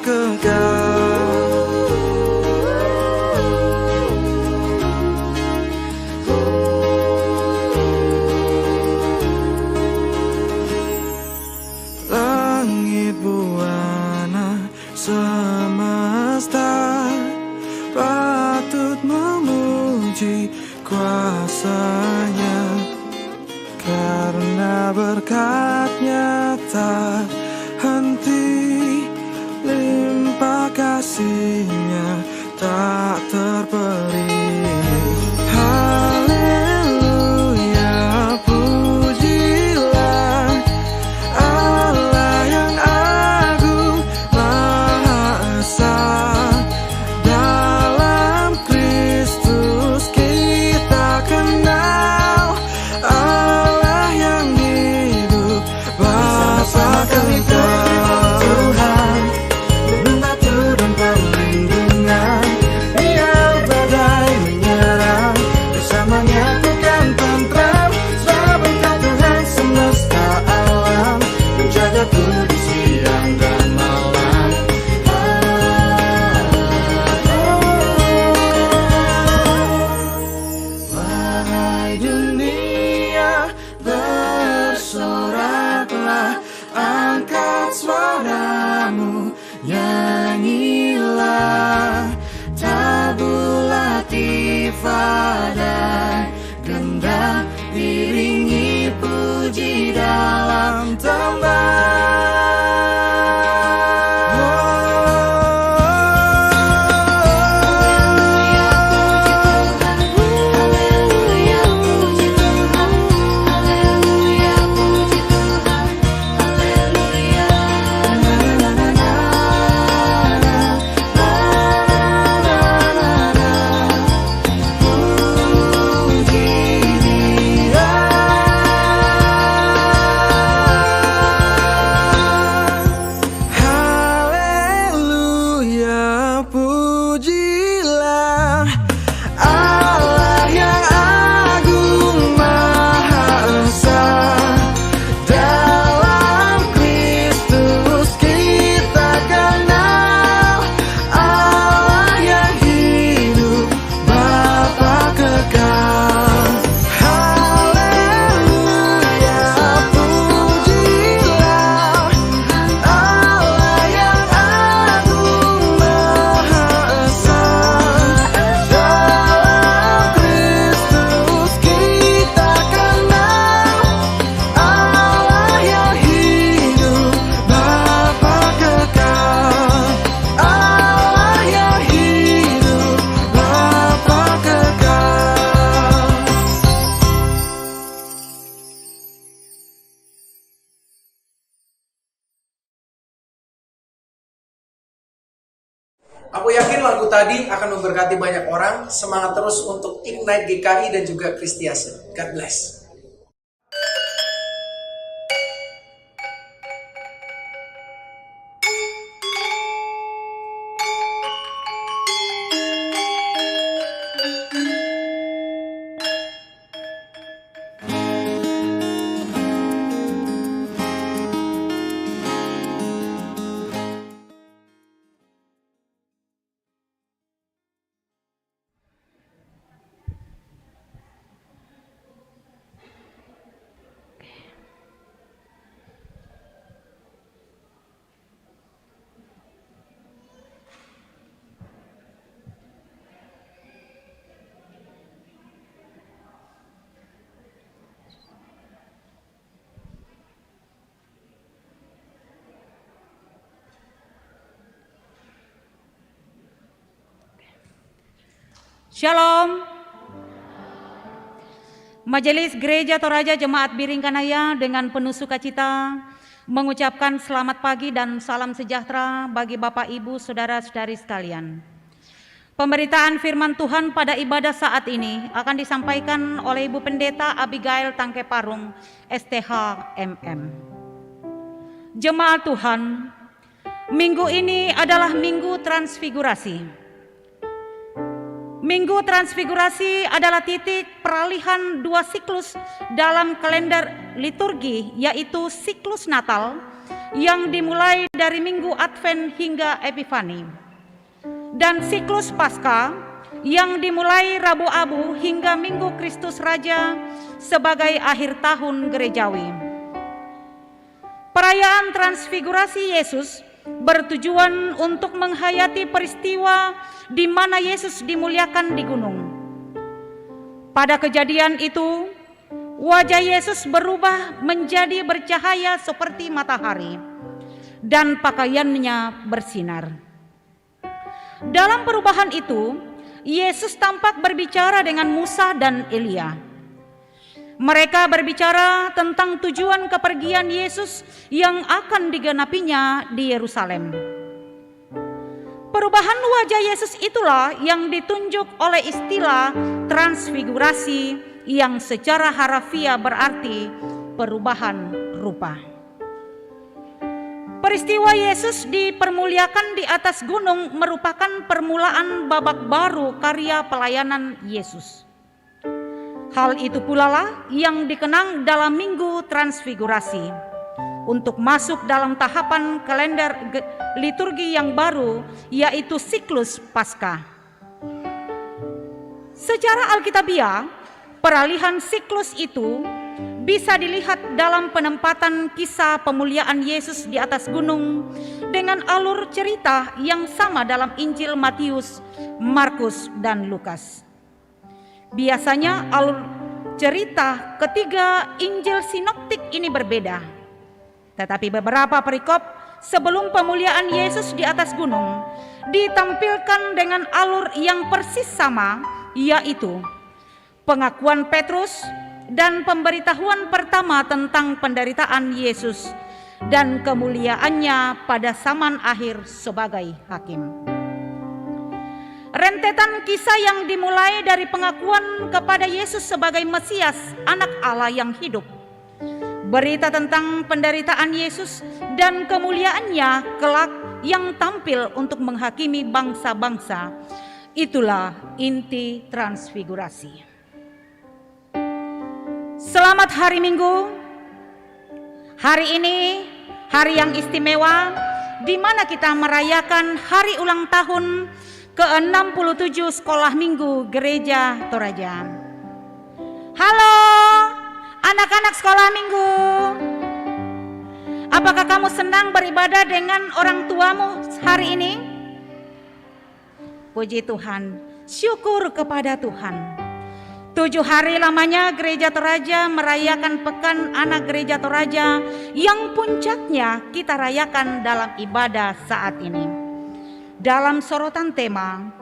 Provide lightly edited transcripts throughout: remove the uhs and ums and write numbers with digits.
kekal. Langit buana semesta patut memuji kuasa-Nya, karena berkat-Nya tak henti, limpah kasih-Nya tak terperi. Haleluya, pujilah Allah yang agung Maha Esa. Dalam Kristus kita kenal Allah yang hidup, Bapa kekal. Tuhan membantu dan perlindungan, biar badai menyerang, bersamanya ku kan tentram. Sebab Engkau Tuhan semesta alam, menjagaku di siang dan malam. Wahai dunia, bersoraklah, angkat suaramu, nyanyilah. Tabulati fadai, gendang diringi puji dalam Aku yakin lagu tadi akan memberkati banyak orang. Semangat terus untuk Ignite GKI dan juga Kristiase. God bless. Shalom. Majelis Gereja Toraja Jemaat Biring Kanaya dengan penuh sukacita mengucapkan selamat pagi dan salam sejahtera bagi Bapak Ibu Saudara-saudari sekalian. Pemberitaan firman Tuhan pada ibadah saat ini akan disampaikan oleh Ibu Pendeta Abigail Tangke Parung, STH MM. Jemaat Tuhan, minggu ini adalah Minggu Transfigurasi. Minggu Transfigurasi adalah titik peralihan dua siklus dalam kalender liturgi, yaitu siklus Natal yang dimulai dari Minggu Advent hingga Epifani, dan siklus Paskah yang dimulai Rabu Abu hingga Minggu Kristus Raja sebagai akhir tahun gerejawi. Perayaan Transfigurasi Yesus bertujuan untuk menghayati peristiwa di mana Yesus dimuliakan di gunung. Pada kejadian itu, wajah Yesus berubah menjadi bercahaya seperti matahari, dan pakaiannya bersinar. Dalam perubahan itu, Yesus tampak berbicara dengan Musa dan Elia. Mereka berbicara tentang tujuan kepergian Yesus yang akan digenapinya di Yerusalem. Perubahan wajah Yesus itulah yang ditunjuk oleh istilah transfigurasi yang secara harafiah berarti perubahan rupa. Peristiwa Yesus dipermuliakan di atas gunung merupakan permulaan babak baru karya pelayanan Yesus. Hal itu pula lah yang dikenang dalam Minggu Transfigurasi. Untuk masuk dalam tahapan kalender liturgi yang baru, yaitu siklus Paskah. Secara alkitabiah, peralihan siklus itu bisa dilihat dalam penempatan kisah pemuliaan Yesus di atas gunung dengan alur cerita yang sama dalam Injil Matius, Markus, dan Lukas. Biasanya alur cerita ketiga Injil sinoptik ini berbeda. Tetapi beberapa perikop sebelum pemuliaan Yesus di atas gunung ditampilkan dengan alur yang persis sama, yaitu pengakuan Petrus dan pemberitahuan pertama tentang penderitaan Yesus dan kemuliaannya pada zaman akhir sebagai hakim. Rentetan kisah yang dimulai dari pengakuan kepada Yesus sebagai Mesias, Anak Allah yang hidup, berita tentang penderitaan Yesus dan kemuliaannya kelak yang tampil untuk menghakimi bangsa-bangsa. Itulah inti transfigurasi. Selamat hari Minggu. Hari ini hari yang istimewa di mana kita merayakan hari ulang tahun ke-67 Sekolah Minggu Gereja Toraja. Halo anak-anak sekolah minggu, apakah kamu senang beribadah dengan orang tuamu hari ini? Puji Tuhan, syukur kepada Tuhan. 7 hari lamanya Gereja Toraja merayakan Pekan Anak Gereja Toraja yang puncaknya kita rayakan dalam ibadah saat ini. Dalam sorotan tema,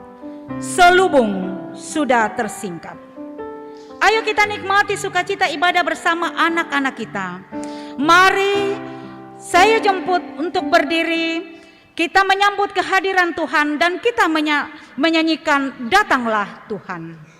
selubung sudah tersingkap. Ayo kita nikmati sukacita ibadah bersama anak-anak kita. Mari saya jemput untuk berdiri. Kita menyambut kehadiran Tuhan dan kita menyanyikan Datanglah Tuhan.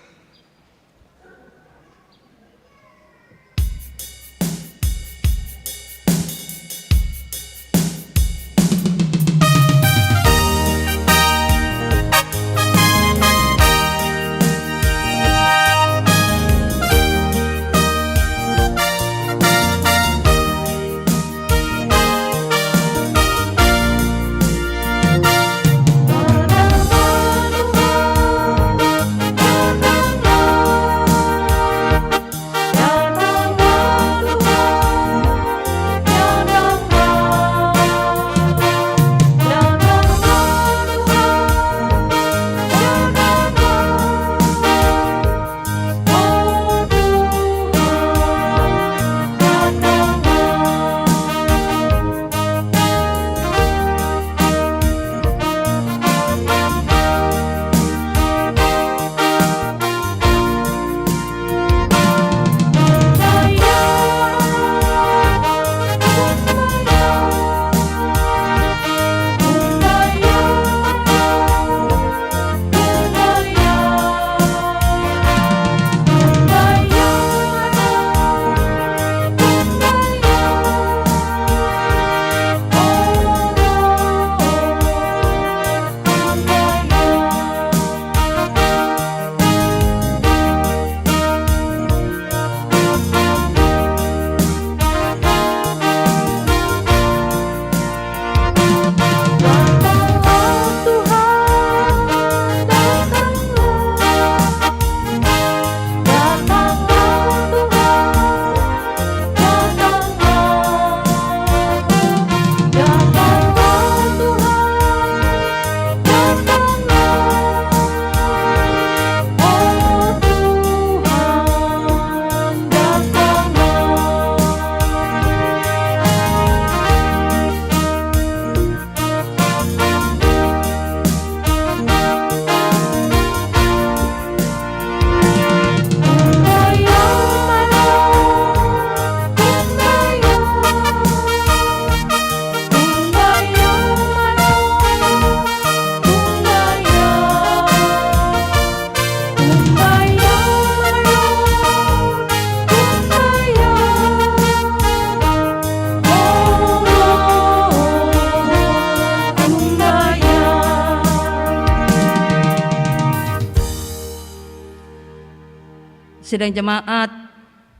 sidang jemaat,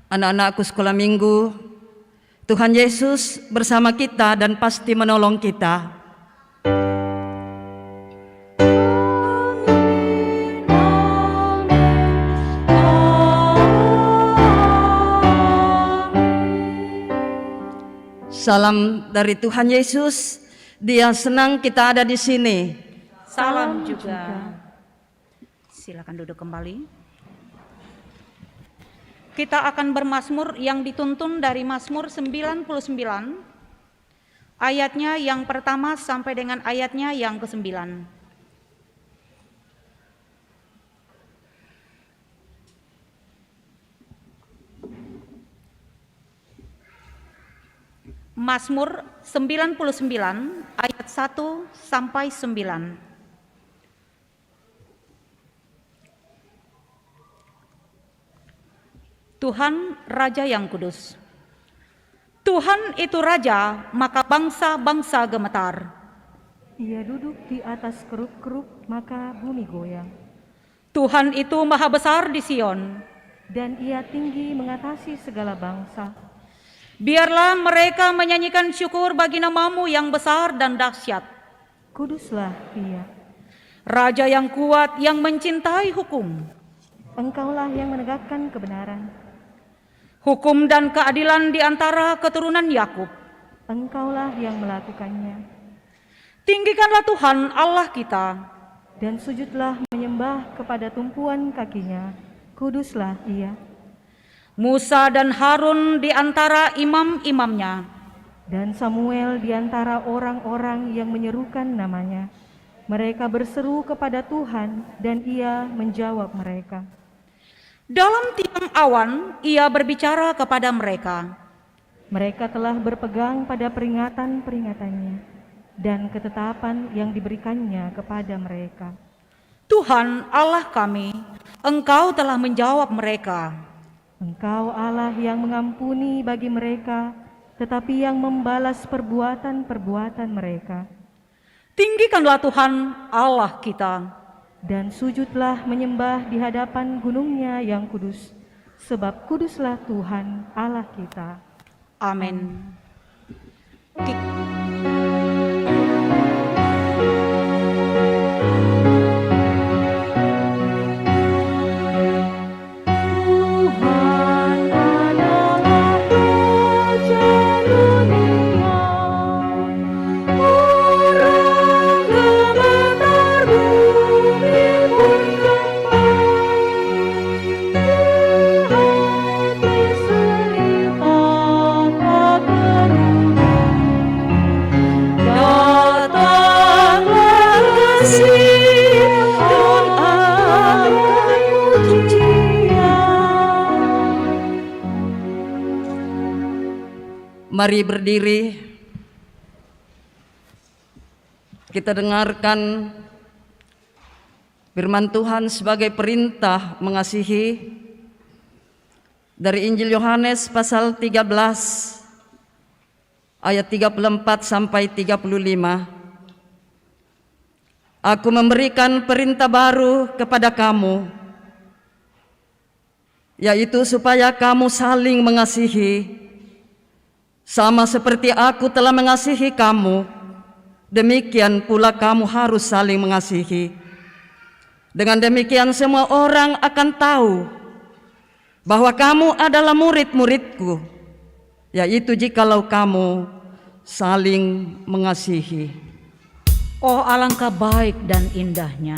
anak-anakku sekolah minggu, Tuhan Yesus bersama kita dan pasti menolong kita. Salam dari Tuhan Yesus, Dia senang kita ada di sini. Salam juga. Silakan duduk kembali. Kita akan bermazmur yang dituntun dari Mazmur 99, ayatnya yang pertama sampai dengan ayatnya yang ke-9. Mazmur 99 ayat 1 sampai 9. Tuhan Raja yang kudus. Tuhan itu Raja, maka bangsa-bangsa gemetar. Ia duduk di atas keruk-keruk, maka bumi goyang. Tuhan itu maha besar di Sion, Dan Ia tinggi mengatasi segala bangsa. biarlah mereka menyanyikan syukur bagi nama-Mu yang besar dan dahsyat. Kuduslah Ia. Raja yang kuat, yang mencintai hukum. Engkaulah yang menegakkan kebenaran. Hukum dan keadilan di antara keturunan Yakub. Engkaulah yang melakukannya. Tinggikanlah Tuhan Allah kita. Dan sujudlah menyembah kepada tumpuan kakinya. Kuduslah Ia. Musa dan Harun di antara imam-imamnya. Dan Samuel di antara orang-orang yang menyerukan namanya. Mereka berseru kepada Tuhan dan Ia menjawab mereka. Dalam tiang awan Ia berbicara kepada mereka. Mereka telah berpegang pada peringatan-peringatannya dan ketetapan yang diberikannya kepada mereka. Tuhan Allah kami, Engkau telah menjawab mereka. Engkau Allah yang mengampuni bagi mereka, tetapi yang membalas perbuatan-perbuatan mereka. Tinggikanlah Tuhan Allah kita. Dan sujudlah menyembah di hadapan gunungnya yang kudus, sebab kuduslah Tuhan Allah kita. Amin. Mari berdiri, kita dengarkan firman Tuhan sebagai perintah mengasihi dari Injil Yohanes pasal 13 ayat 34 sampai 35. Aku memberikan perintah baru kepada kamu, yaitu supaya kamu saling mengasihi. Sama seperti aku telah mengasihi kamu, demikian pula kamu harus saling mengasihi. Dengan demikian semua orang akan tahu bahwa kamu adalah murid-muridku, yaitu jikalau kamu saling mengasihi. Oh, alangkah baik dan indahnya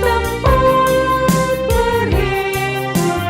Tempat berhimpun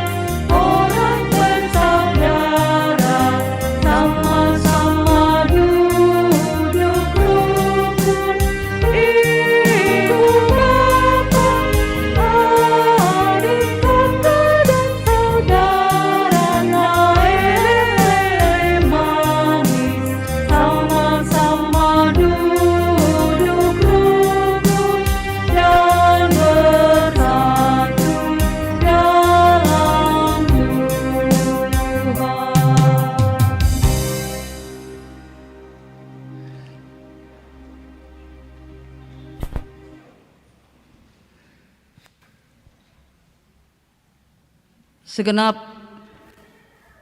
segenap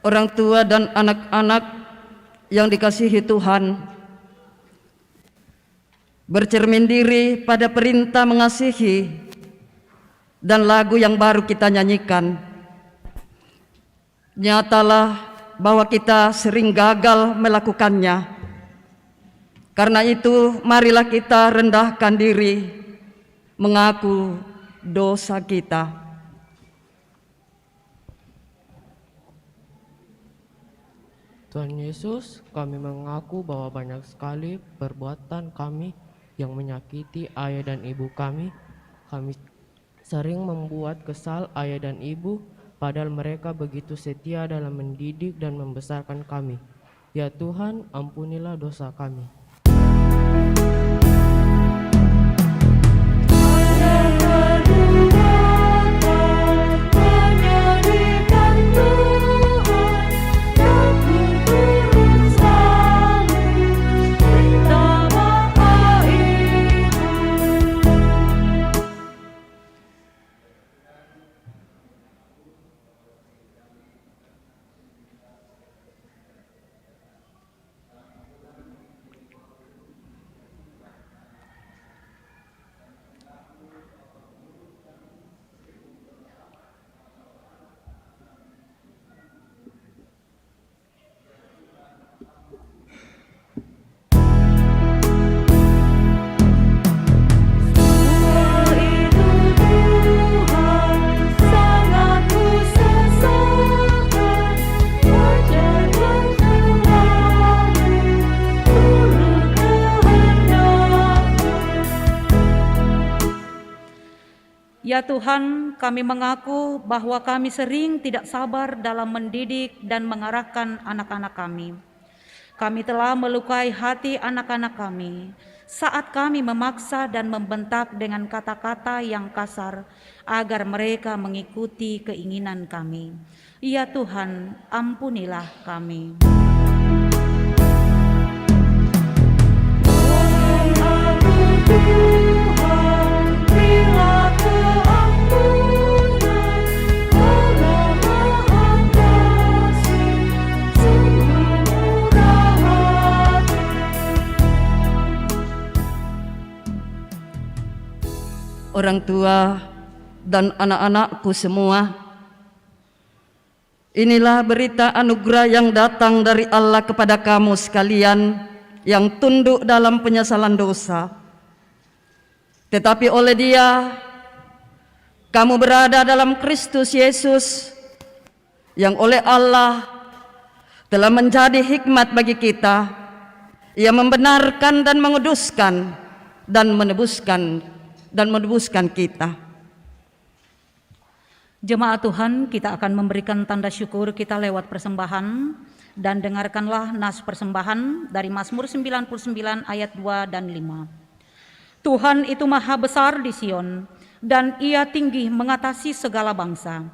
orang tua dan anak-anak yang dikasihi Tuhan, bercermin diri pada perintah mengasihi dan lagu yang baru kita nyanyikan. Nyatalah bahwa kita sering gagal melakukannya. Karena itu, marilah kita rendahkan diri, mengaku dosa kita. Tuhan Yesus, kami mengaku bahwa banyak sekali perbuatan kami yang menyakiti ayah dan ibu kami. Kami sering membuat kesal ayah dan ibu, padahal mereka begitu setia dalam mendidik dan membesarkan kami. Ya Tuhan, ampunilah dosa kami. Ya Tuhan, kami mengaku bahwa kami sering tidak sabar dalam mendidik dan mengarahkan anak-anak kami. Kami telah melukai hati anak-anak kami saat kami memaksa dan membentak dengan kata-kata yang kasar agar mereka mengikuti keinginan kami. Ya Tuhan, ampunilah kami. Orang tua dan anak-anakku semua, inilah berita anugerah yang datang dari Allah kepada kamu sekalian yang tunduk dalam penyesalan dosa. Tetapi oleh Dia, kamu berada dalam Kristus Yesus, yang oleh Allah telah menjadi hikmat bagi kita. Ia membenarkan dan menguduskan dan menebuskan kita. Jemaat Tuhan, kita akan memberikan tanda syukur kita lewat persembahan, dan dengarkanlah nas persembahan dari Mazmur 99 ayat 2 dan 5. Tuhan itu maha besar di Sion, dan Ia tinggi mengatasi segala bangsa.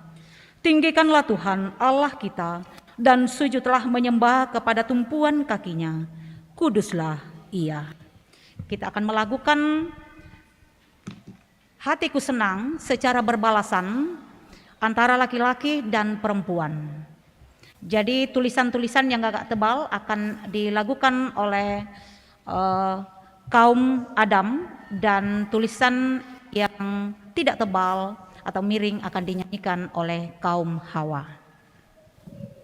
Tinggikanlah Tuhan Allah kita, dan sujudlah menyembah kepada tumpuan kakinya. Kuduslah Ia. Kita akan melakukan Hatiku Senang secara berbalasan antara laki-laki dan perempuan. Jadi tulisan-tulisan yang agak tebal akan dilakukan oleh kaum Adam, dan tulisan yang tidak tebal atau miring akan dinyanyikan oleh kaum Hawa. Yesus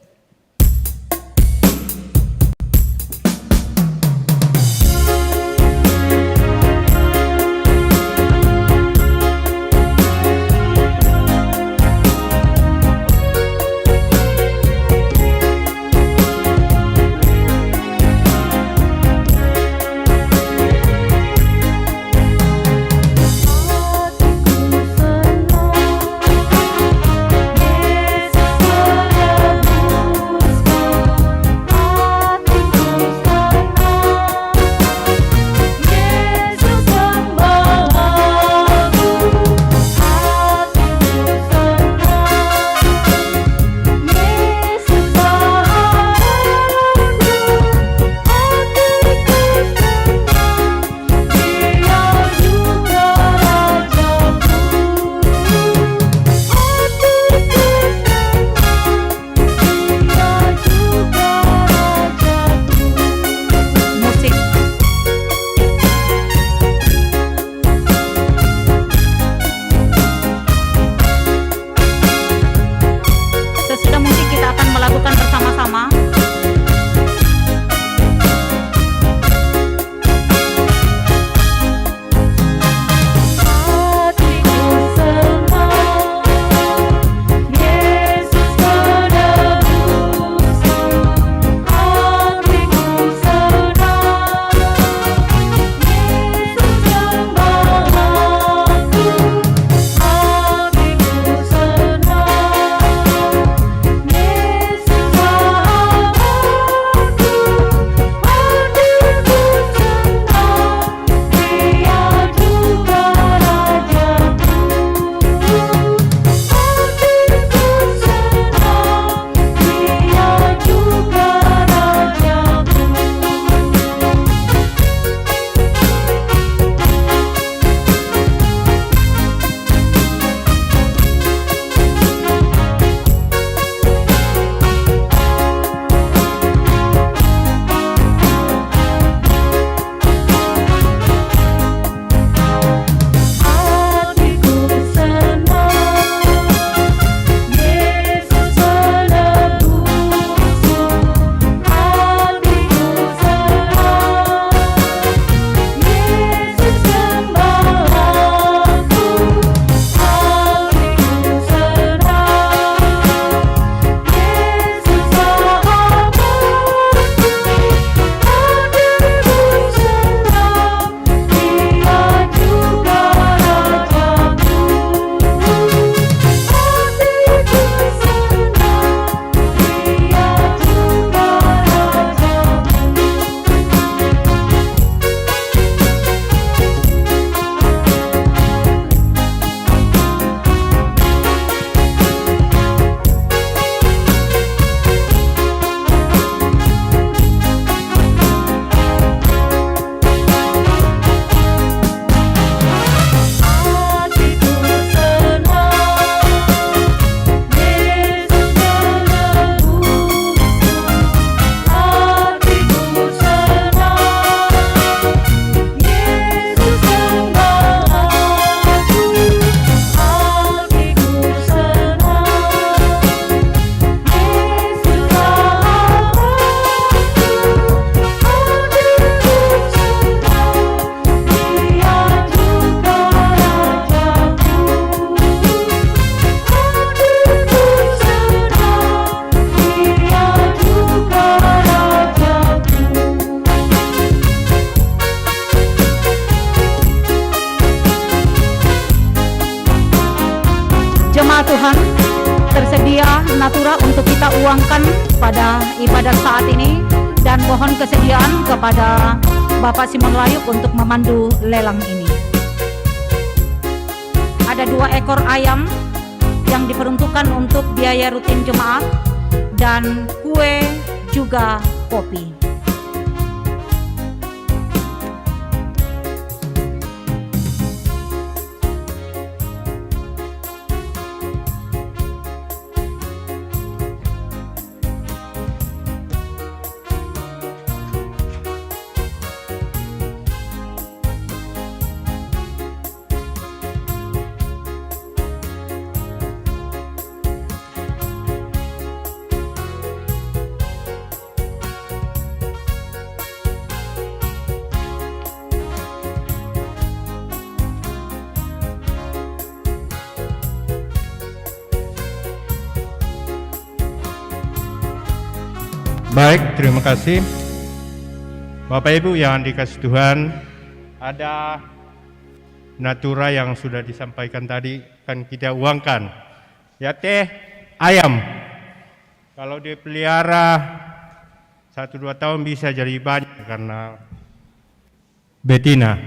sekalian, tersedia natura untuk kita uangkan pada ibadat saat ini, dan mohon kesediaan kepada Bapak Simon Layuk untuk memandu lelang ini. Ada 2 ekor ayam yang diperuntukkan untuk biaya rutin jemaat, dan kue juga kopi. Baik, terima kasih. Bapak Ibu yang dikasih Tuhan, ada natura yang sudah disampaikan tadi, kan kita uangkan. Ya teh, ayam. Kalau dipelihara 1-2 tahun bisa jadi banyak karena betina.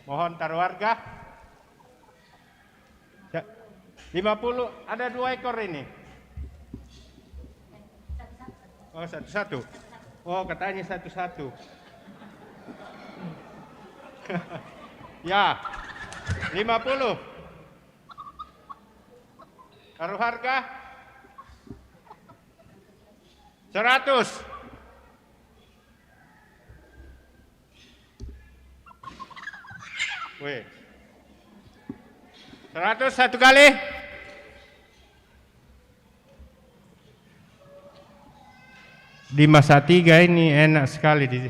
Mohon taruh harga. Ya, 50, ada 2 ekor ini. Oh, satu-satu. Oh, katanya satu-satu. Ya, 50. Taruh harga 100. Weh. 100 satu kali. Di masa 3 ini enak sekali di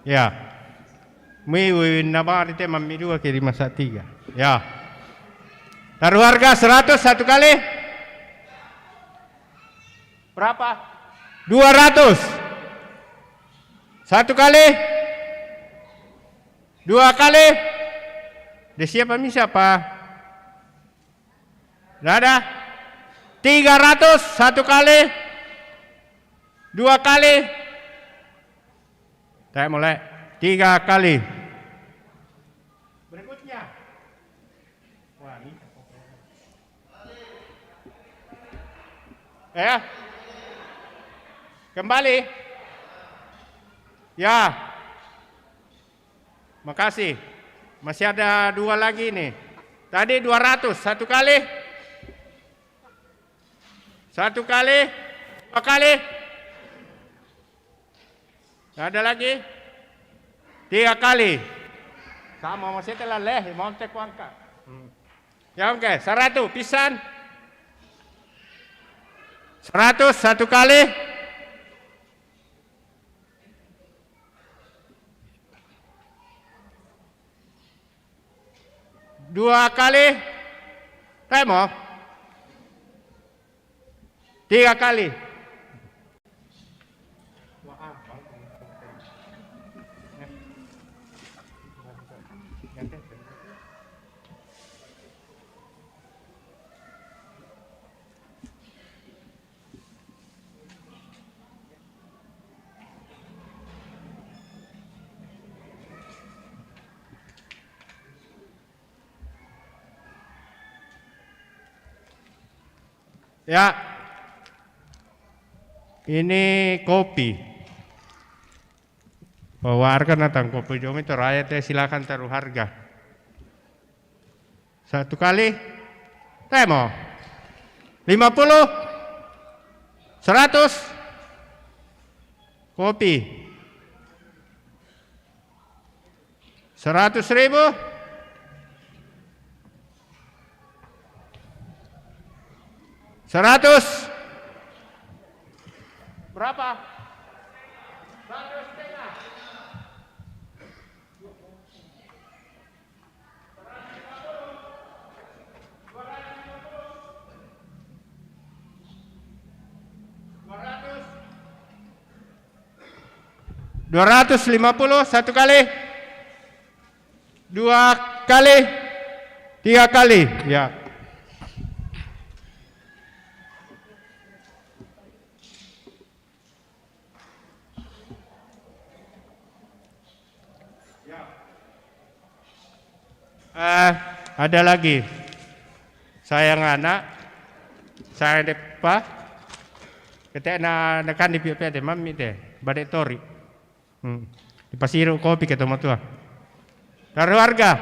ya. Mui nabari te mami 2 ke di masa 3. Ya. Taruh harga 100 satu kali. Berapa? 200. Satu kali. 2 kali. Di siapa siapa? Nggak ada. 300 satu kali. 2 kali. Saya mulai 3 kali. Berikutnya. Wah, ini. Ya. Kembali. Ya. Makasih. Masih ada 2 lagi nih. Tadi 200 satu kali. 1 kali. 2 kali. Ada lagi 3 kali. Sama masih telah leh, mau tek angka. Ya oke, 100 pisan. 100 satu kali. 2 kali. Temo. 3 kali. Ya, ini kopi. Bawa harga natang kopi jomi itu rakyat silakan taruh harga. 1 kali, temo. 50, 100, kopi. 100.000. 100. Berapa? 100,5. 250 satu kali, 2 kali, 3 kali, ya. Ada lagi. Sayang anak, saya depa, ketika nakan di pipi teh mami teh, badai tori. Di pasiru kopi ke teman tua. Taruh harga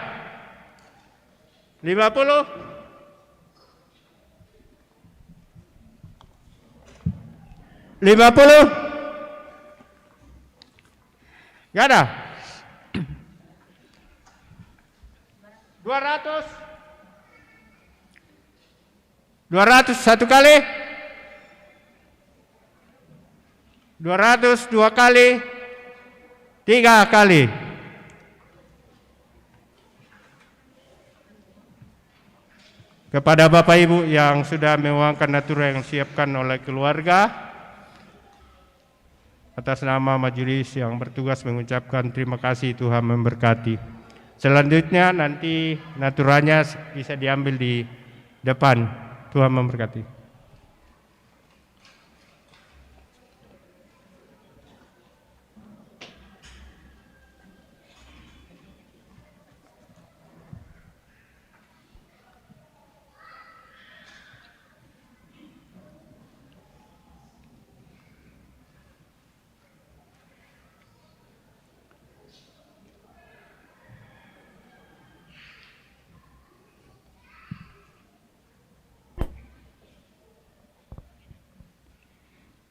50. 50. Gak ada. 200 satu kali. 200 dua kali. 3 kali. Kepada Bapak Ibu yang sudah menguangkan natura yang disiapkan oleh keluarga, atas nama majelis yang bertugas mengucapkan terima kasih, Tuhan memberkati. Selanjutnya nanti naturanya bisa diambil di depan. Tuhan memberkati.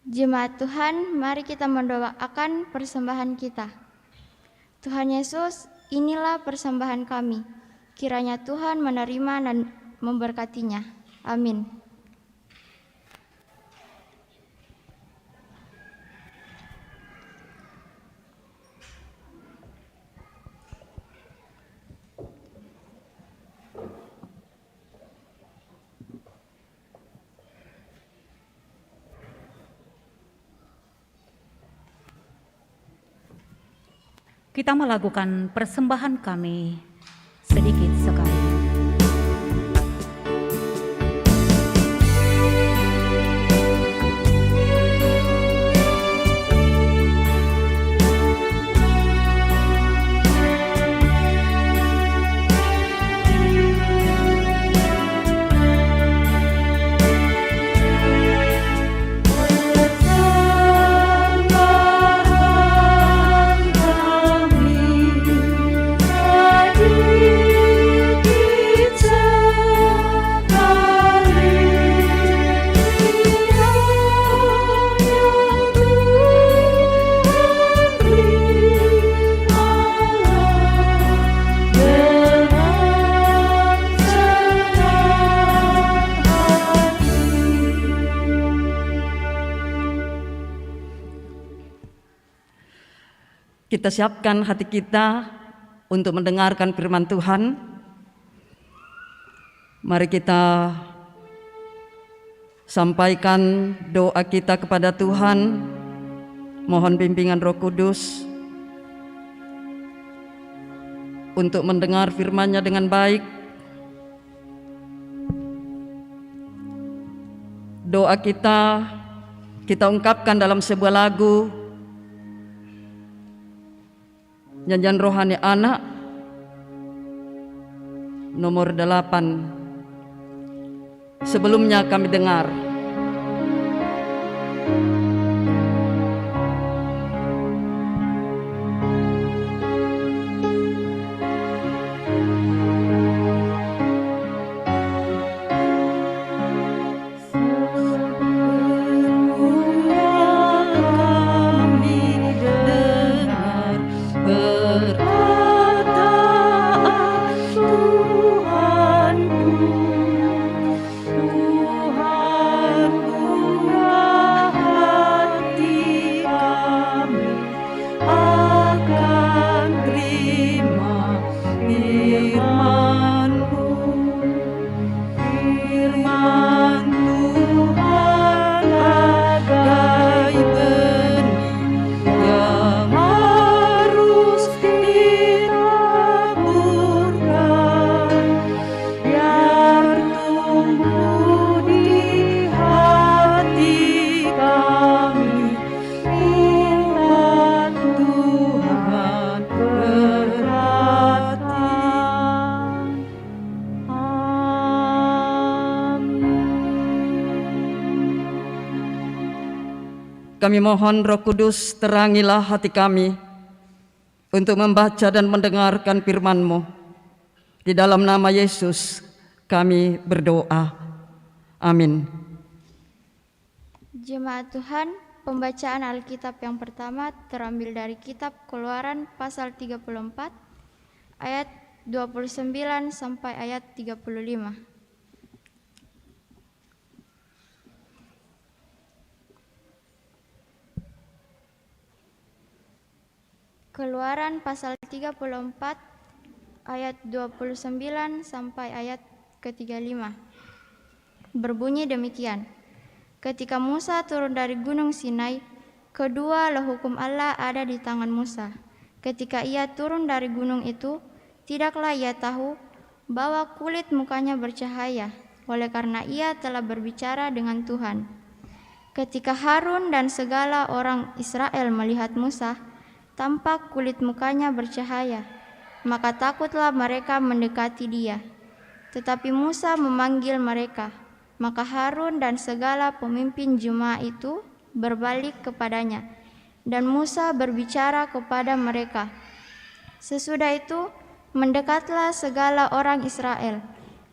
Jemaat Tuhan, mari kita mendoakan persembahan kita. Tuhan Yesus, inilah persembahan kami. Kiranya Tuhan menerima dan memberkatinya. Amin. Kita melakukan persembahan kami sedikit sekali. Kita siapkan hati kita untuk mendengarkan firman Tuhan. Mari kita sampaikan doa kita kepada Tuhan. Mohon bimbingan Roh Kudus untuk mendengar firman-Nya dengan baik. Doa kita ungkapkan dalam sebuah lagu Nyanyian Rohani Anak nomor 8. Sebelumnya kami dengar. Tuhan Kami mohon Roh Kudus terangilah hati kami untuk membaca dan mendengarkan firman-Mu. Di dalam nama Yesus kami berdoa. Amin. Jemaat Tuhan, pembacaan Alkitab yang pertama terambil dari kitab Keluaran pasal 34 ayat 29 sampai ayat 35. Keluaran pasal 34 ayat 29 sampai ayat ke-35. Berbunyi demikian. Ketika Musa turun dari gunung Sinai, kedua hukum Allah ada di tangan Musa. Ketika ia turun dari gunung itu, tidaklah ia tahu bahwa kulit mukanya bercahaya, oleh karena ia telah berbicara dengan Tuhan. Ketika Harun dan segala orang Israel melihat Musa, tampak kulit mukanya bercahaya, maka takutlah mereka mendekati dia. Tetapi Musa memanggil mereka, maka Harun dan segala pemimpin jemaah itu berbalik kepadanya, dan Musa berbicara kepada mereka. Sesudah itu mendekatlah segala orang Israel,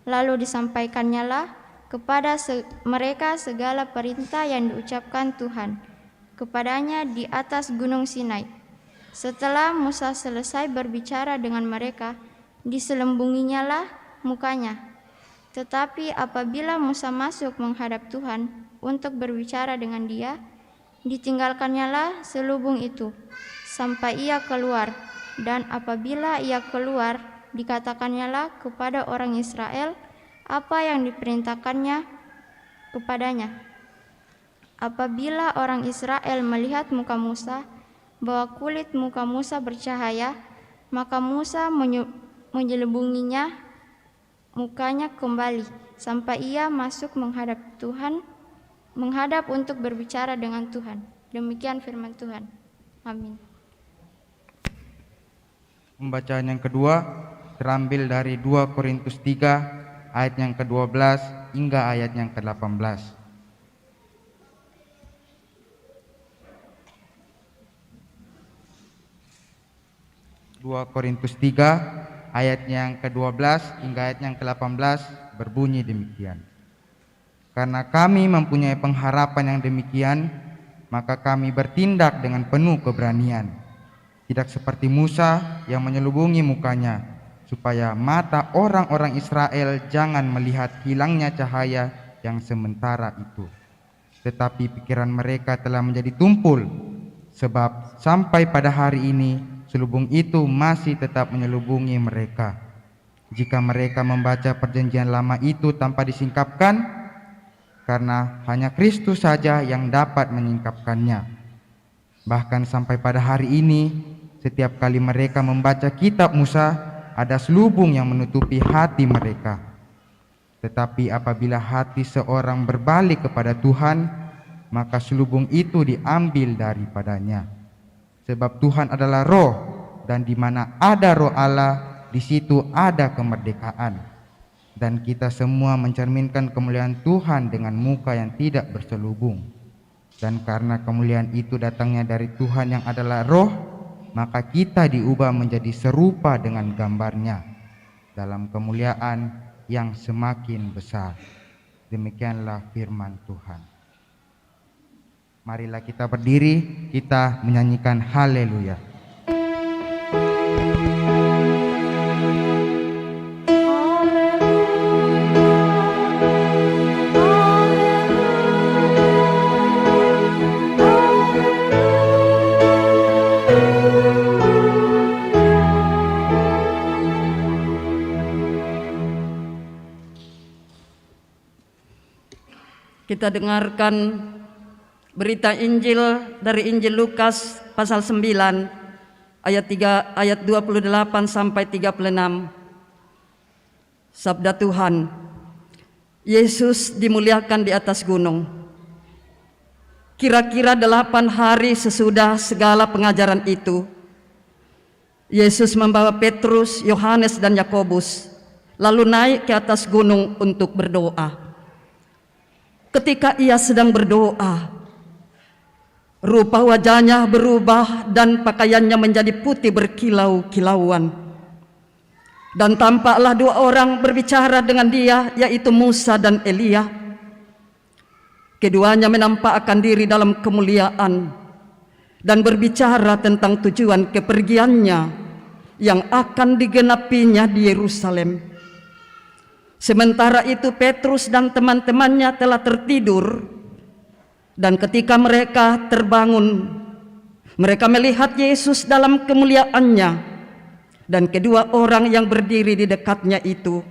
lalu disampaikannya lah kepada mereka segala perintah yang diucapkan Tuhan kepadanya di atas gunung Sinai. Setelah Musa selesai berbicara dengan mereka, diselembunginya lah mukanya. Tetapi apabila Musa masuk menghadap Tuhan untuk berbicara dengan dia, ditinggalkannya lah selubung itu sampai ia keluar. Dan apabila ia keluar, dikatakannya lah kepada orang Israel apa yang diperintahkannya kepadanya. Apabila orang Israel melihat muka Musa, bahwa kulit muka Musa bercahaya, maka Musa menyelubunginya mukanya kembali sampai ia masuk menghadap Tuhan, menghadap untuk berbicara dengan Tuhan. Demikian firman Tuhan. Amin. Pembacaan yang kedua terambil dari 2 Korintus 3 ayat yang ke-12 hingga ayat yang ke-18. 2 Korintus 3 ayat yang ke-12 hingga ayat yang ke-18 berbunyi demikian. Karena kami mempunyai pengharapan yang demikian, maka kami bertindak dengan penuh keberanian. Tidak seperti Musa yang menyelubungi mukanya, supaya mata orang-orang Israel jangan melihat hilangnya cahaya yang sementara itu. Tetapi pikiran mereka telah menjadi tumpul, sebab sampai pada hari ini selubung itu masih tetap menyelubungi mereka. Jika mereka membaca perjanjian lama itu tanpa disingkapkan, karena hanya Kristus saja yang dapat menyingkapkannya. Bahkan sampai pada hari ini, setiap kali mereka membaca kitab Musa, ada selubung yang menutupi hati mereka. Tetapi apabila hati seorang berbalik kepada Tuhan, maka selubung itu diambil daripadanya. Sebab Tuhan adalah roh, dan di mana ada roh Allah, di situ ada kemerdekaan. Dan kita semua mencerminkan kemuliaan Tuhan dengan muka yang tidak berselubung. Dan karena kemuliaan itu datangnya dari Tuhan yang adalah roh, maka kita diubah menjadi serupa dengan gambarnya dalam kemuliaan yang semakin besar. Demikianlah firman Tuhan. Marilah kita berdiri, kita menyanyikan haleluya. Kita dengarkan berita Injil dari Injil Lukas pasal 9 ayat 28 sampai 36. Sabda Tuhan. Yesus dimuliakan di atas gunung. Kira-kira 8 hari sesudah segala pengajaran itu, Yesus membawa Petrus, Yohanes dan Yakobus lalu naik ke atas gunung untuk berdoa. Ketika ia sedang berdoa, Rupa wajahnya berubah dan pakaiannya menjadi putih berkilau-kilauan. Dan tampaklah dua orang berbicara dengan dia, yaitu Musa dan Elia. Keduanya menampakkan diri dalam kemuliaan dan berbicara tentang tujuan kepergiannya yang akan digenapinya di Yerusalem. Sementara itu Petrus dan teman-temannya telah tertidur. Dan ketika mereka terbangun, mereka melihat Yesus dalam kemuliaannya dan kedua orang yang berdiri di dekatnya itu.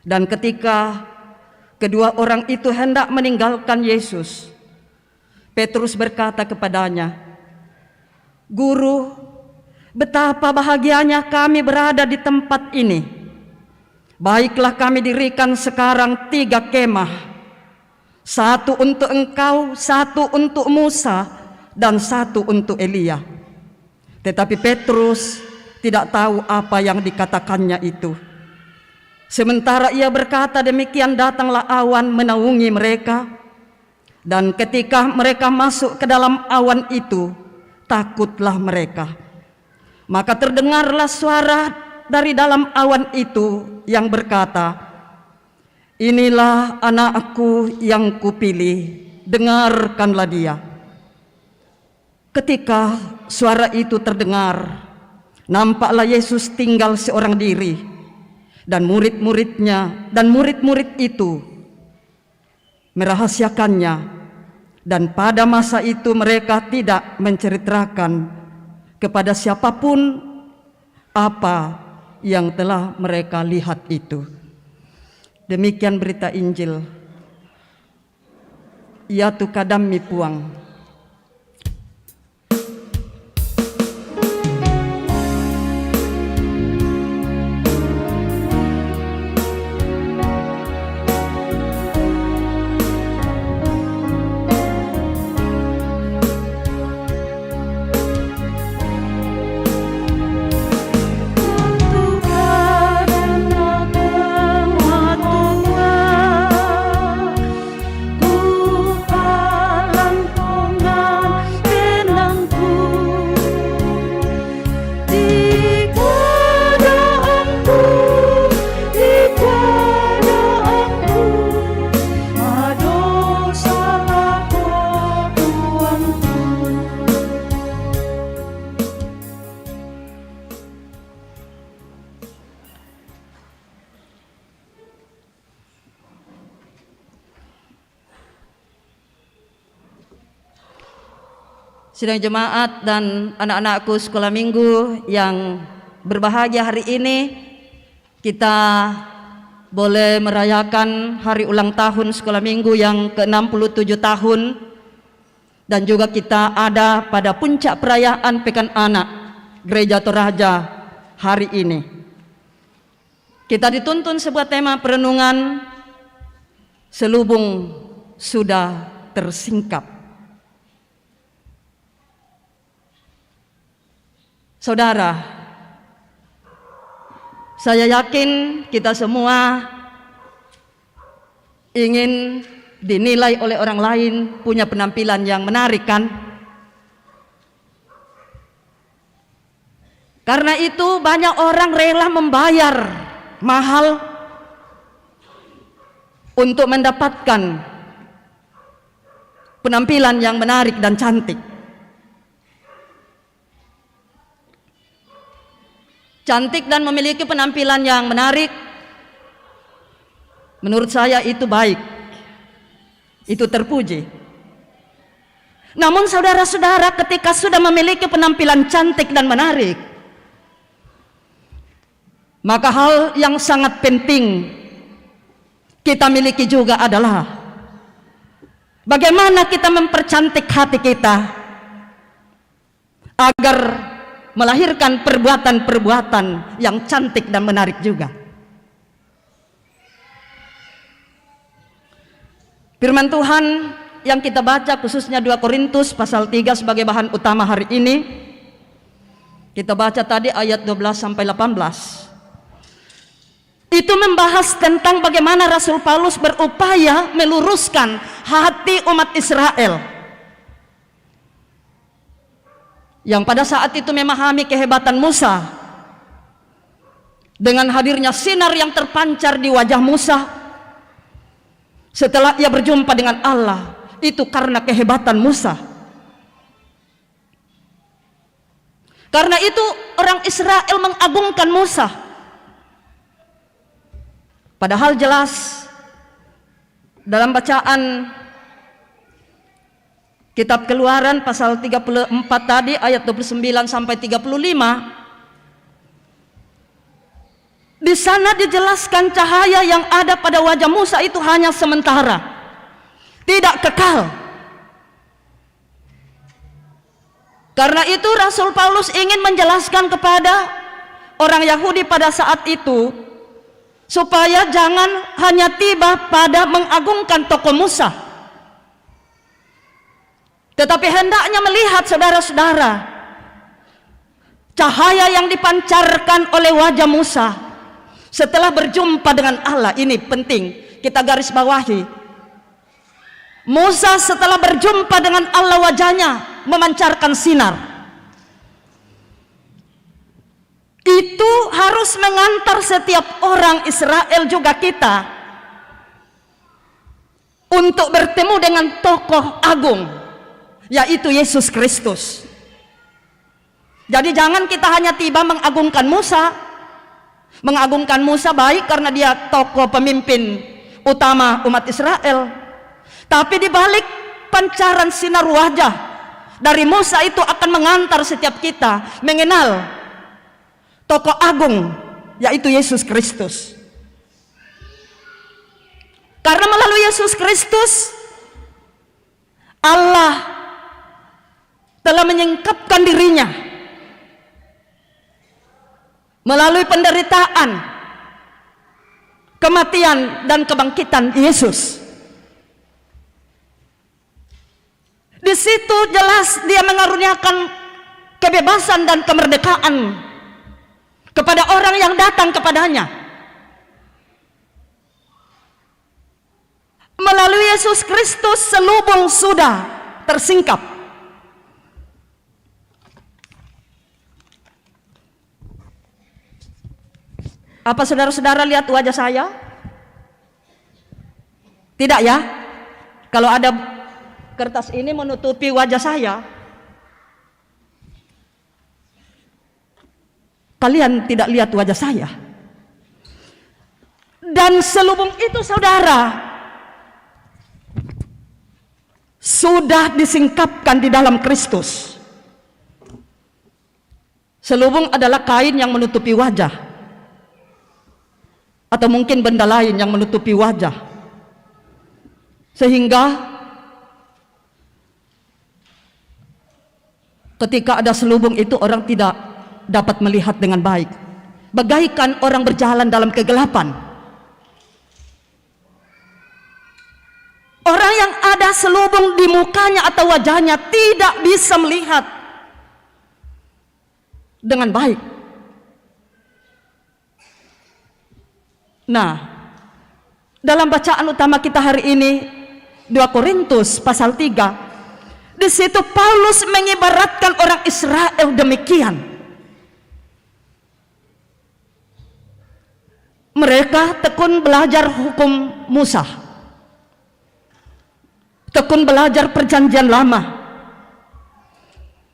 Dan ketika kedua orang itu hendak meninggalkan Yesus, Petrus berkata kepadanya, "Guru, betapa bahagianya kami berada di tempat ini. Baiklah kami dirikan sekarang 3 kemah. 1 untuk engkau, 1 untuk Musa, dan 1 untuk Elia." Tetapi Petrus tidak tahu apa yang dikatakannya itu. Sementara ia berkata demikian, datanglah awan menaungi mereka. Dan ketika mereka masuk ke dalam awan itu, takutlah mereka. Maka terdengarlah suara dari dalam awan itu yang berkata, "Inilah anakku yang kupilih, dengarkanlah dia." Ketika suara itu terdengar, nampaklah Yesus tinggal seorang diri, dan murid-murid itu merahasiakannya, dan pada masa itu mereka tidak menceritakan kepada siapapun apa yang telah mereka lihat itu. Demikian berita Injil. Ya tu kadammi puang. Sidang jemaat dan anak-anakku sekolah minggu yang berbahagia, hari ini kita boleh merayakan hari ulang tahun sekolah minggu yang ke-67 tahun, dan juga kita ada pada puncak perayaan Pekan Anak Gereja Toraja hari ini. Kita dituntun sebuah tema perenungan, selubung sudah tersingkap. Saudara, saya yakin kita semua ingin dinilai oleh orang lain punya penampilan yang menarik, kan? Karena itu banyak orang rela membayar mahal untuk mendapatkan penampilan yang menarik dan cantik. Cantik dan memiliki penampilan yang menarik, menurut saya itu baik, itu terpuji. Namun saudara-saudara, ketika sudah memiliki penampilan cantik dan menarik, maka hal yang sangat penting kita miliki juga adalah bagaimana kita mempercantik hati kita agar melahirkan perbuatan-perbuatan yang cantik dan menarik juga. Firman Tuhan yang kita baca khususnya 2 Korintus pasal 3 sebagai bahan utama hari ini. Kita baca tadi ayat 12 sampai 18. Itu membahas tentang bagaimana Rasul Paulus berupaya meluruskan hati umat Israel. yang pada saat itu memahami kehebatan Musa dengan hadirnya sinar yang terpancar di wajah Musa setelah ia berjumpa dengan Allah, itu karena kehebatan Musa. Karena itu orang Israel mengagungkan Musa. Padahal jelas dalam bacaan Kitab Keluaran pasal 34 tadi ayat 29 sampai 35, di sana dijelaskan cahaya yang ada pada wajah Musa itu hanya sementara, tidak kekal. Karena itu Rasul Paulus ingin menjelaskan kepada orang Yahudi pada saat itu supaya jangan hanya tiba pada mengagungkan tokoh Musa, tetapi hendaknya melihat saudara-saudara cahaya yang dipancarkan oleh wajah Musa setelah berjumpa dengan Allah. Ini penting kita garis bawahi. Musa setelah berjumpa dengan Allah wajahnya memancarkan sinar. Itu harus mengantar setiap orang Israel, juga kita, untuk bertemu dengan tokoh agung, yaitu Yesus Kristus. Jadi jangan kita hanya tiba mengagungkan Musa. Mengagungkan Musa baik karena dia tokoh pemimpin utama umat Israel, tapi di balik pancaran sinar wajah dari Musa itu akan mengantar setiap kita mengenal tokoh agung, yaitu Yesus Kristus. Karena melalui Yesus Kristus Allah telah menyingkapkan dirinya melalui penderitaan, kematian, dan kebangkitan Yesus. Di situ jelas dia mengaruniakan kebebasan dan kemerdekaan kepada orang yang datang kepadanya. Melalui Yesus Kristus selubung sudah tersingkap. Apa saudara-saudara lihat wajah saya? Tidak ya? Kalau ada kertas ini menutupi wajah saya, kalian tidak lihat wajah saya. Dan selubung itu saudara sudah disingkapkan di dalam Kristus. Selubung adalah kain yang menutupi wajah, atau mungkin benda lain yang menutupi wajah, sehingga ketika ada selubung itu orang tidak dapat melihat dengan baik, bagaikan orang berjalan dalam kegelapan. Orang yang ada selubung di mukanya atau wajahnya tidak bisa melihat dengan baik. Nah, dalam bacaan utama kita hari ini 2 Korintus pasal 3, di situ Paulus mengibaratkan orang Israel demikian. Mereka tekun belajar hukum Musa, tekun belajar perjanjian lama,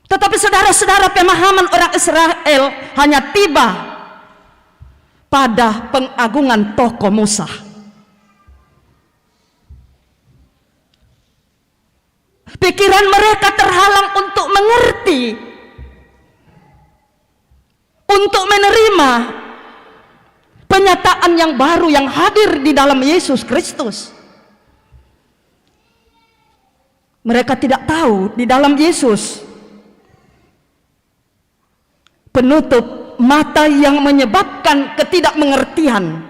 tetapi saudara-saudara, pemahaman orang Israel hanya tiba pada pengagungan tokoh Musa. Pikiran mereka terhalang untuk mengerti, untuk menerima penyataan yang baru yang hadir di dalam Yesus Kristus. Mereka tidak tahu di dalam Yesus penutup mata yang menyebabkan ketidakmengertian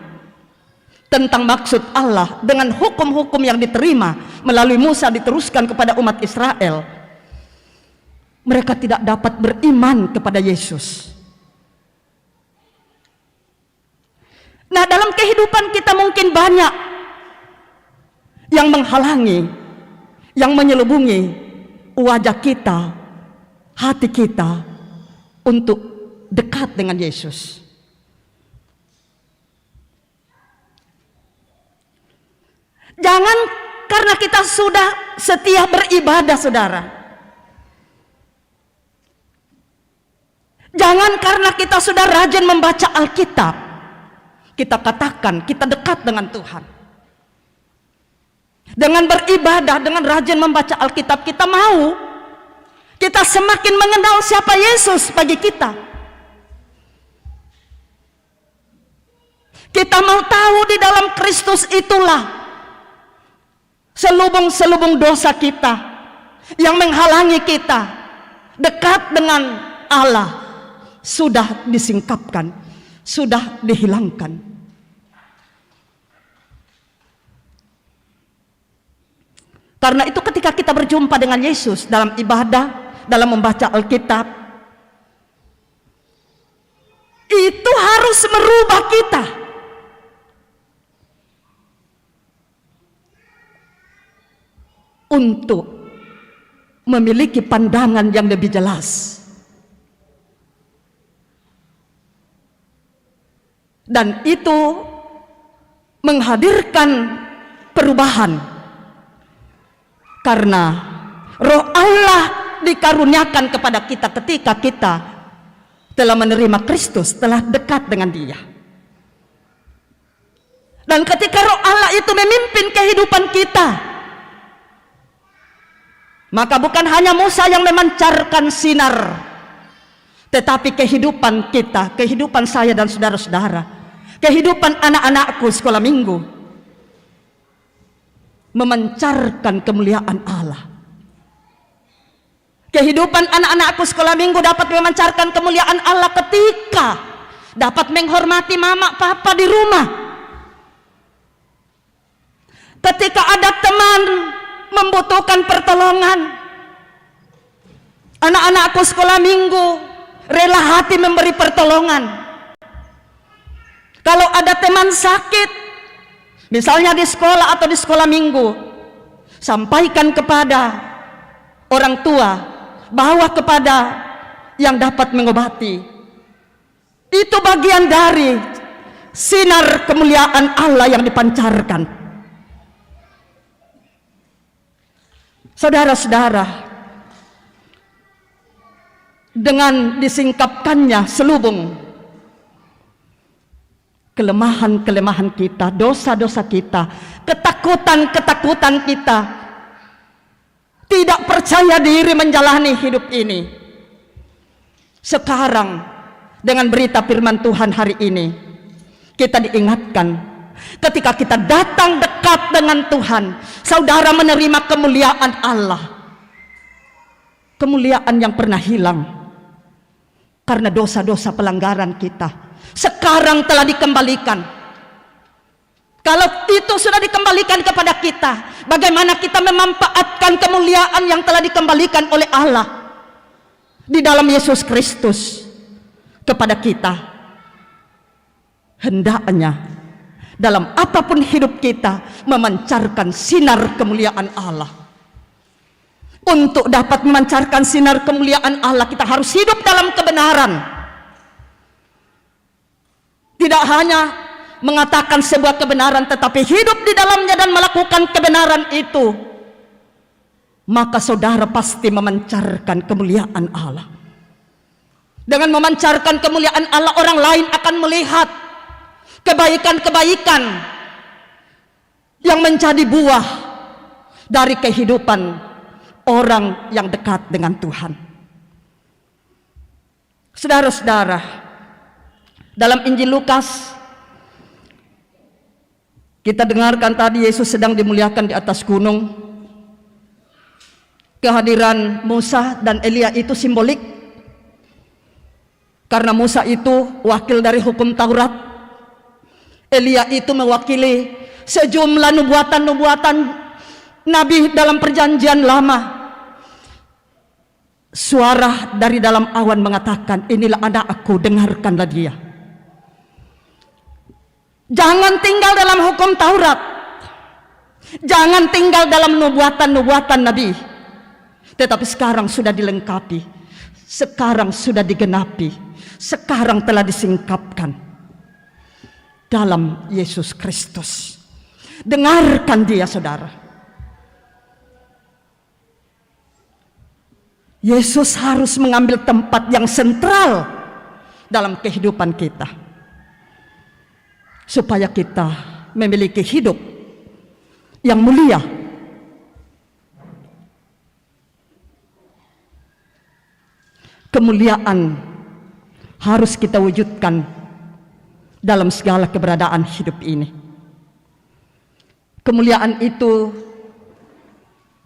tentang maksud Allah dengan hukum-hukum yang diterima melalui Musa diteruskan kepada umat Israel. Mereka tidak dapat beriman kepada Yesus. Nah, dalam kehidupan kita mungkin banyak yang menghalangi, yang menyelubungi wajah kita hati kita untuk dekat dengan Yesus. Jangan karena kita sudah setia beribadah, saudara. Jangan karena kita sudah rajin membaca Alkitab, kita katakan kita dekat dengan Tuhan. Dengan beribadah, dengan rajin membaca Alkitab, kita mau kita semakin mengenal siapa Yesus bagi kita. Kita mau tahu di dalam Kristus itulah selubung-selubung dosa kita yang menghalangi kita dekat dengan Allah sudah disingkapkan, sudah dihilangkan. Karena itu ketika kita berjumpa dengan Yesus dalam ibadah, dalam membaca Alkitab, itu harus merubah kita. Untuk memiliki pandangan yang lebih jelas. Dan itu menghadirkan perubahan. Karena Roh Allah dikaruniakan kepada kita ketika kita telah menerima Kristus, telah dekat dengan Dia. Dan ketika Roh Allah itu memimpin kehidupan kita, maka bukan hanya Musa yang memancarkan sinar, tetapi kehidupan kita, kehidupan saya dan saudara-saudara, kehidupan anak-anakku sekolah minggu, memancarkan kemuliaan Allah. Kehidupan anak-anakku sekolah minggu dapat memancarkan kemuliaan Allah ketika dapat menghormati mama papa di rumah. Ketika ada teman membutuhkan pertolongan, anak-anakku sekolah minggu rela hati memberi pertolongan. Kalau ada teman sakit, misalnya di sekolah atau di sekolah minggu, sampaikan kepada orang tua, bawa kepada yang dapat mengobati. Itu bagian dari sinar kemuliaan Allah yang dipancarkan. Saudara-saudara, dengan disingkapkannya selubung kelemahan-kelemahan kita, dosa-dosa kita, ketakutan-ketakutan kita, tidak percaya diri menjalani hidup ini. Sekarang dengan berita firman Tuhan hari ini, kita diingatkan ketika kita datang dekat dengan Tuhan, saudara menerima kemuliaan Allah. Kemuliaan yang pernah hilang karena dosa-dosa pelanggaran kita, sekarang telah dikembalikan. Kalau itu sudah dikembalikan kepada kita, bagaimana kita memanfaatkan kemuliaan yang telah dikembalikan oleh Allah di dalam Yesus Kristus kepada kita? Hendaknya dalam apapun hidup kita memancarkan sinar kemuliaan Allah. Untuk dapat memancarkan sinar kemuliaan Allah, kita harus hidup dalam kebenaran. Tidak hanya mengatakan sebuah kebenaran, tetapi hidup di dalamnya dan melakukan kebenaran itu, maka saudara pasti memancarkan kemuliaan Allah. Dengan memancarkan kemuliaan Allah, orang lain akan melihat kebaikan-kebaikan yang menjadi buah dari kehidupan orang yang dekat dengan Tuhan. Saudara-saudara, dalam Injil Lukas kita dengarkan tadi Yesus sedang dimuliakan di atas gunung. Kehadiran Musa dan Elia itu simbolik, karena Musa itu wakil dari hukum Taurat, Elia itu mewakili sejumlah nubuatan-nubuatan Nabi dalam perjanjian lama. Suara dari dalam awan mengatakan, inilah anakku, dengarkanlah dia. Jangan tinggal dalam hukum Taurat, jangan tinggal dalam nubuatan-nubuatan Nabi, tetapi sekarang sudah dilengkapi. sekarang sudah digenapi, sekarang telah disingkapkan dalam Yesus Kristus. Dengarkan dia, saudara. Yesus harus mengambil tempat yang sentral dalam kehidupan kita, supaya kita memiliki hidup yang mulia. Kemuliaan harus kita wujudkan dalam segala keberadaan hidup ini. Kemuliaan itu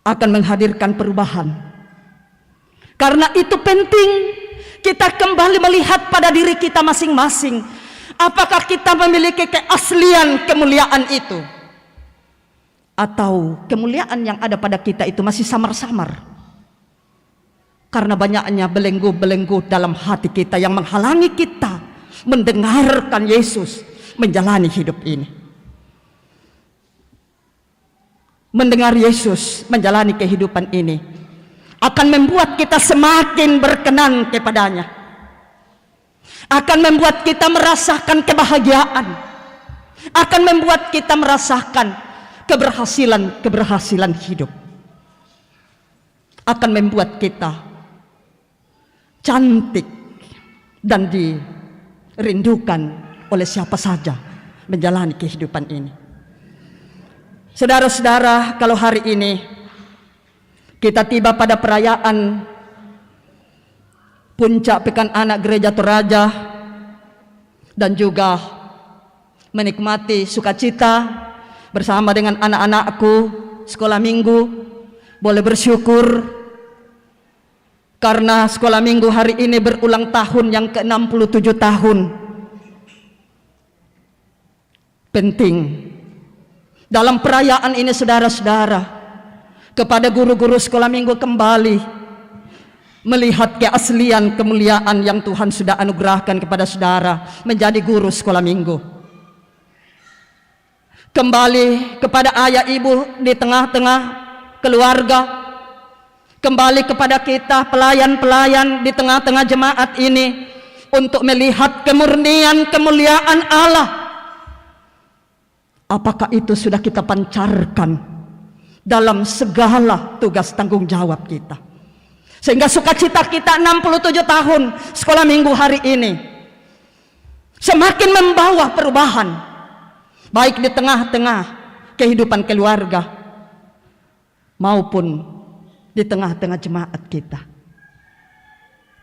akan menghadirkan perubahan. Karena itu penting kita kembali melihat pada diri kita masing-masing. Apakah kita memiliki keaslian kemuliaan itu? Atau kemuliaan yang ada pada kita itu masih samar-samar? Karena banyaknya belenggu-belenggu dalam hati kita yang menghalangi kita mendengarkan Yesus menjalani hidup ini. Mendengar Yesus menjalani kehidupan ini akan membuat kita semakin berkenan kepadanya. Akan membuat kita merasakan kebahagiaan. Akan membuat kita merasakan keberhasilan hidup. Akan membuat kita cantik dan dirindukan oleh siapa saja menjalani kehidupan ini. Saudara-saudara, kalau hari ini kita tiba pada perayaan puncak Pekan Anak Gereja Toraja dan juga menikmati sukacita bersama dengan anak-anakku sekolah minggu, boleh bersyukur karena sekolah minggu hari ini berulang tahun yang ke-67 tahun. Penting dalam perayaan ini, saudara-saudara, kepada guru-guru sekolah minggu kembali melihat keaslian kemuliaan yang Tuhan sudah anugerahkan kepada saudara menjadi guru sekolah minggu. Kembali kepada ayah ibu di tengah-tengah keluarga. Kembali kepada kita pelayan-pelayan di tengah-tengah jemaat ini untuk melihat kemurnian kemuliaan Allah. Apakah itu sudah kita pancarkan dalam segala tugas tanggung jawab kita? Sehingga sukacita kita 67 tahun sekolah minggu hari ini semakin membawa perubahan, baik di tengah-tengah kehidupan keluarga maupun di tengah-tengah jemaat kita.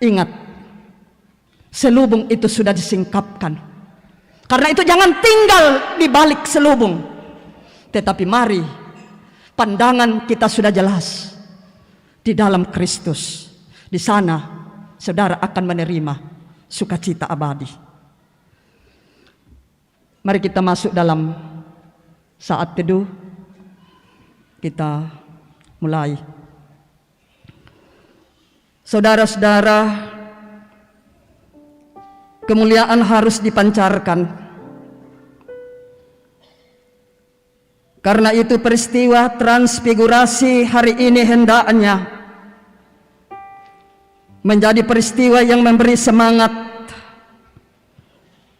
Ingat, selubung itu sudah disingkapkan. Karena itu jangan tinggal di balik selubung. Tetapi mari, pandangan kita sudah jelas di dalam Kristus. Di sana saudara akan menerima sukacita abadi. Mari kita masuk dalam saat teduh. Kita mulai. Saudara-saudara, kemuliaan harus dipancarkan. Karena itu peristiwa transfigurasi hari ini hendaknya menjadi peristiwa yang memberi semangat,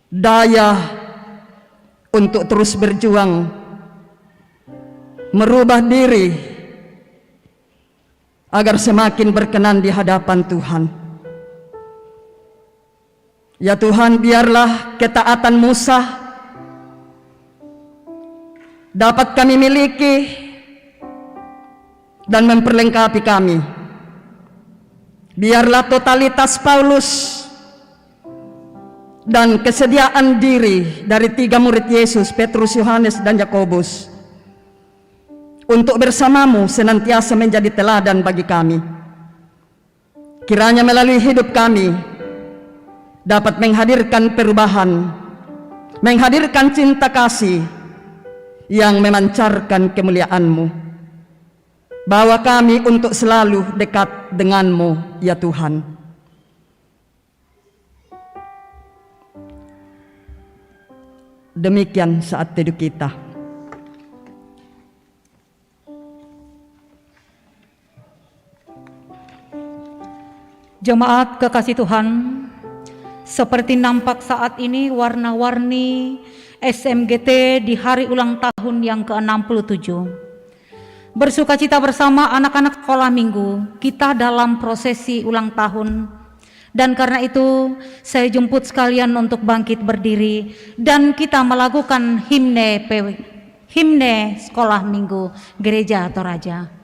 daya untuk terus berjuang, merubah diri agar semakin berkenan di hadapan Tuhan. Ya Tuhan, biarlah ketaatan Musa dapat kami miliki dan memperlengkapi kami. Biarlah totalitas Paulus dan kesediaan diri dari 3 murid Yesus, Petrus, Yohanes, dan Yakobus, untuk bersamamu senantiasa menjadi teladan bagi kami. Kiranya melalui hidup kami dapat menghadirkan perubahan, menghadirkan cinta kasih yang memancarkan kemuliaan-Mu. Bawa kami untuk selalu dekat dengan-Mu, ya Tuhan. Demikian saat teduh kita. Jemaat kekasih Tuhan, seperti nampak saat ini warna-warni SMGT di hari ulang tahun yang ke-67. Bersukacita bersama anak-anak sekolah minggu, kita dalam prosesi ulang tahun. Dan karena itu saya jemput sekalian untuk bangkit berdiri dan kita melakukan himne sekolah minggu Gereja Toraja.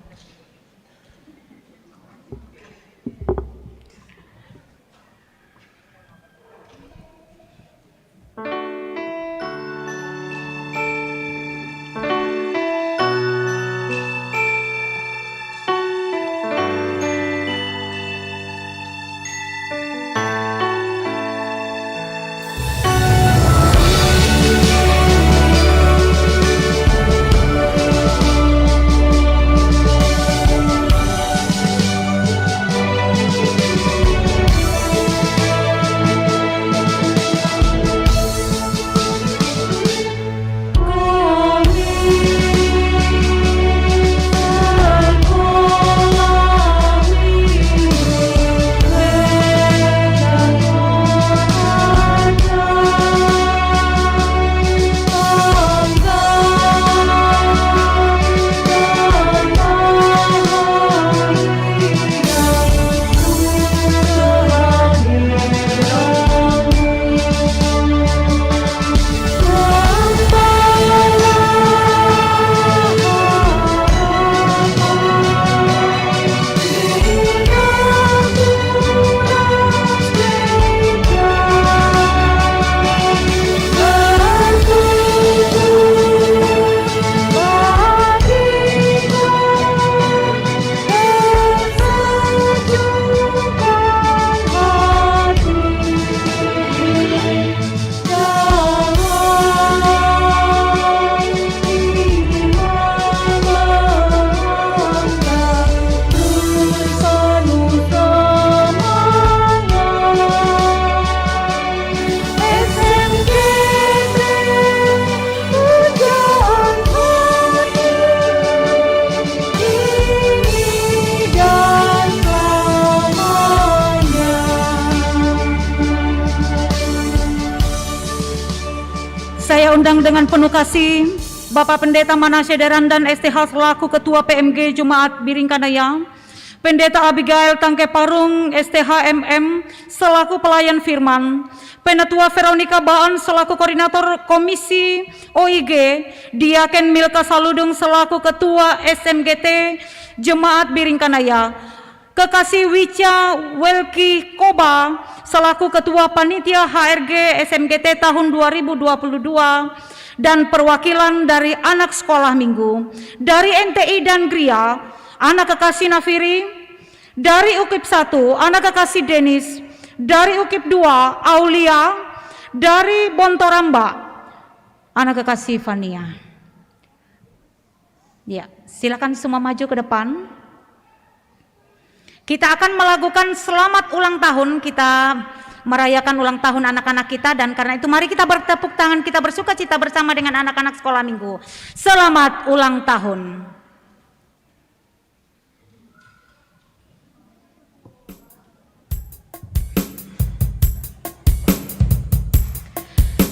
Saya undang dengan penuh kasih Bapak Pendeta Manasye Deran dan STH selaku Ketua PMG Jemaat Biringkanaya, Pendeta Abigail Tangke Parung STH MM selaku Pelayan Firman, Penatua Veronica Baan selaku Koordinator Komisi OIG, Diaken Milka Saludung selaku Ketua SMGT Jemaat Biringkanaya, Kekasih Wica Welki Koba selaku Ketua Panitia HRG SMGT tahun 2022 dan perwakilan dari anak sekolah minggu, dari NTI dan GRIA, anak kekasih Nafiri, dari UKIP 1, anak kekasih Denis, dari UKIP 2, Aulia, dari Bontoramba, anak kekasih Fania. Ya, silakan semua maju ke depan. Kita akan melakukan selamat ulang tahun, kita merayakan ulang tahun anak-anak kita, dan karena itu mari kita bertepuk tangan, kita bersukacita bersama dengan anak-anak sekolah minggu. Selamat ulang tahun.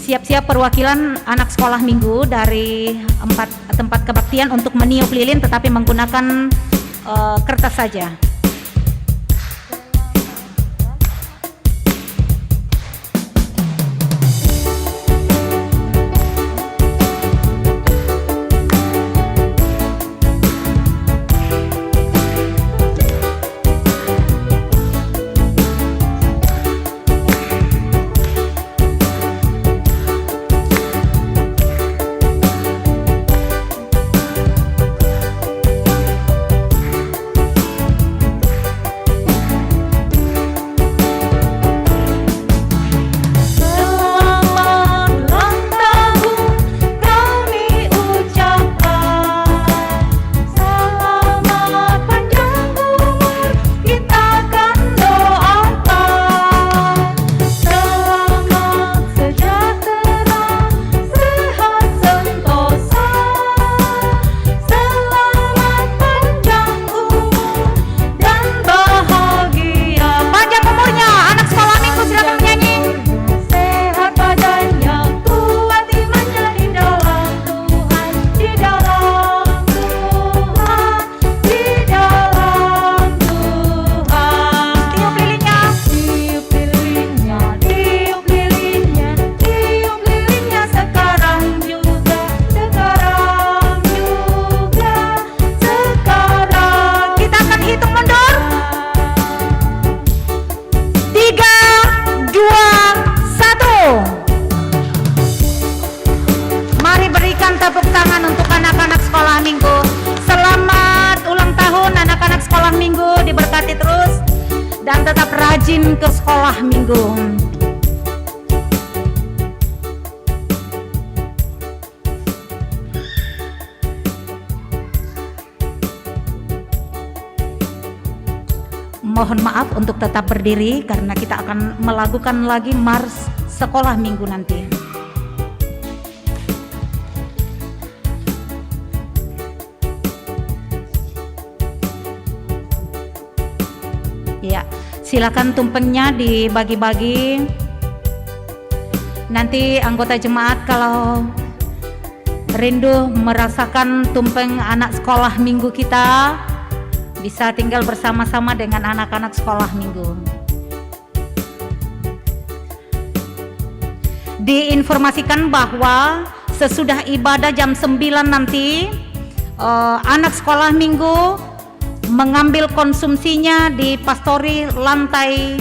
Siap-siap perwakilan anak sekolah minggu dari 4 tempat kebaktian untuk meniup lilin tetapi menggunakan kertas saja. diberkati terus dan tetap rajin ke sekolah minggu. Mohon maaf untuk tetap berdiri karena kita akan melakukan lagi mars sekolah minggu nanti. Ya, silakan tumpengnya dibagi-bagi. Nanti anggota jemaat kalau rindu merasakan tumpeng anak sekolah minggu kita, bisa tinggal bersama-sama dengan anak-anak sekolah minggu. Diinformasikan bahwa sesudah ibadah jam 9 nanti anak sekolah minggu mengambil konsumsinya di pastori lantai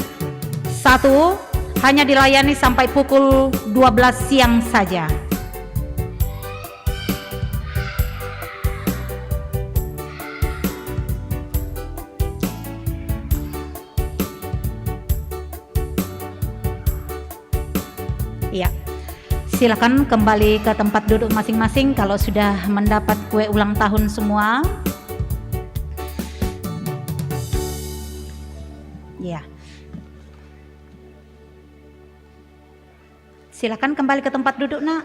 1, hanya dilayani sampai pukul 12 siang saja. Ya, silakan kembali ke tempat duduk masing-masing kalau sudah mendapat kue ulang tahun semua. Ya, silakan kembali ke tempat duduk, Nak.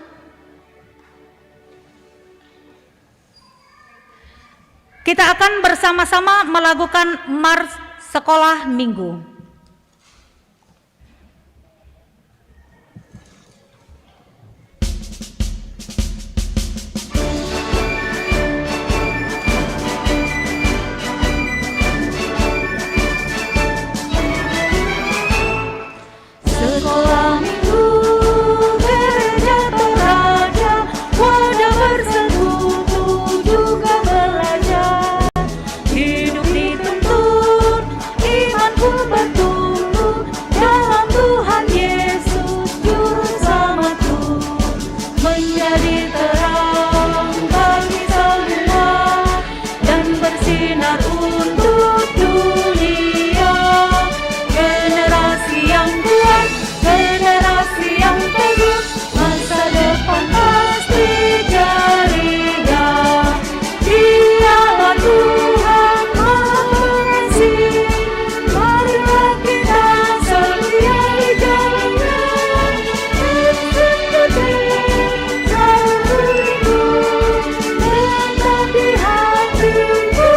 Kita akan bersama-sama melakukan mars sekolah minggu. Sekolah minggu gereja Toraja, wadah bersekutu juga belajar. Hidup dituntut, imanku bertumbuh dalam Tuhan Yesus Juru Selamatku, menjadi terang bagi semua dan bersinar untuk dunia. Generasi yang kuat, generasi yang teguh, masa depan pasti ceria. Dialah Tuhan Maha Pengasih, marilah kita setia di jalannya. Ikuti selalu ikut, tetap di hatiku.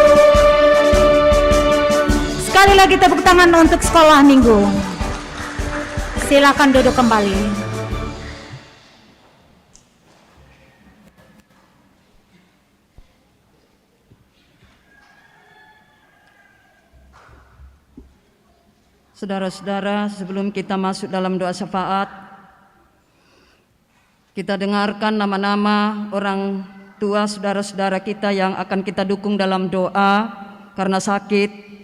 Sekali lagi tepuk tangan untuk sekolah minggu. Silakan duduk kembali. Saudara-saudara, sebelum kita masuk dalam doa syafaat, kita dengarkan nama-nama orang tua saudara-saudara kita yang akan kita dukung dalam doa karena sakit.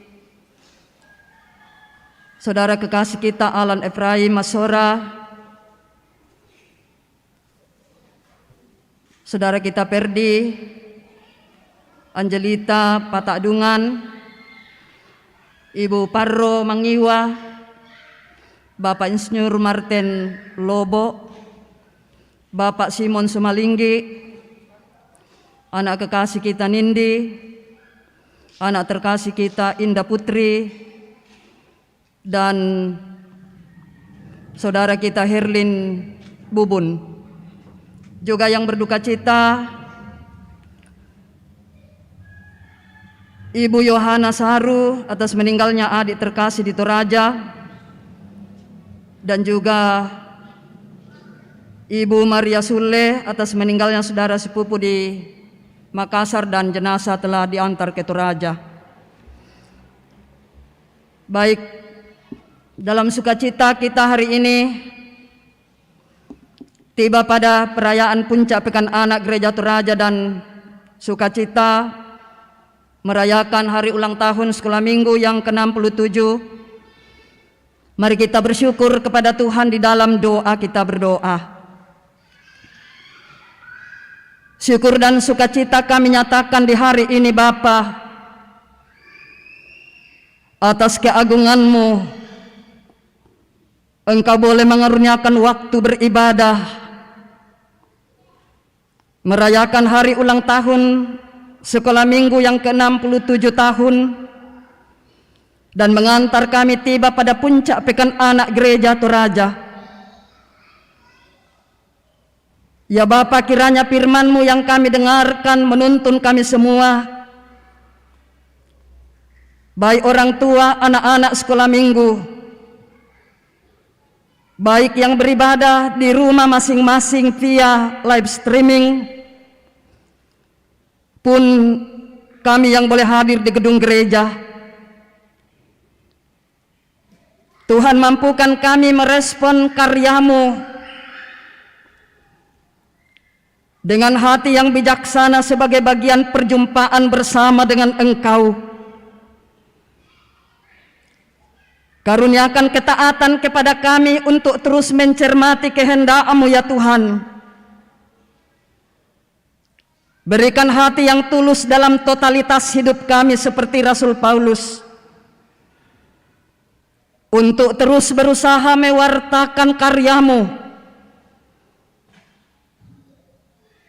Saudara kekasih kita Alan Efraim Masora, saudara kita Perdi, Angelita Patakdungan, Ibu Parro Mangiwa, Bapak Insinyur Martin Lobo, Bapak Simon Sumalinggi, anak kekasih kita Nindi, anak terkasih kita Indah Putri, dan saudara kita Herlin Bubun. Juga yang berduka cita Ibu Yohana Saru atas meninggalnya adik terkasih di Toraja, dan juga Ibu Maria Sule atas meninggalnya saudara sepupu di Makassar, dan jenazah telah diantar ke Toraja. Baik, dalam sukacita kita hari ini tiba pada perayaan puncak Pekan Anak Gereja Toraja dan sukacita merayakan hari ulang tahun sekolah minggu yang ke-67. Mari kita bersyukur kepada Tuhan di dalam doa kita berdoa. Syukur dan sukacita kami nyatakan di hari ini Bapa, atas keagungan-Mu, Engkau boleh mengaruniakan waktu beribadah, merayakan hari ulang tahun sekolah minggu yang ke-67 tahun, dan mengantar kami tiba pada puncak Pekan Anak Gereja Toraja. Ya Bapa, kiranya firman-Mu yang kami dengarkan menuntun kami semua, baik orang tua, anak-anak sekolah minggu, baik yang beribadah di rumah masing-masing via live streaming, pun kami yang boleh hadir di gedung gereja. Tuhan, mampukan kami merespon karya-Mu dengan hati yang bijaksana sebagai bagian perjumpaan bersama dengan Engkau. Karuniakan ketaatan kepada kami untuk terus mencermati kehendak-Mu ya Tuhan. Berikan hati yang tulus dalam totalitas hidup kami seperti Rasul Paulus, untuk terus berusaha mewartakan karya-Mu.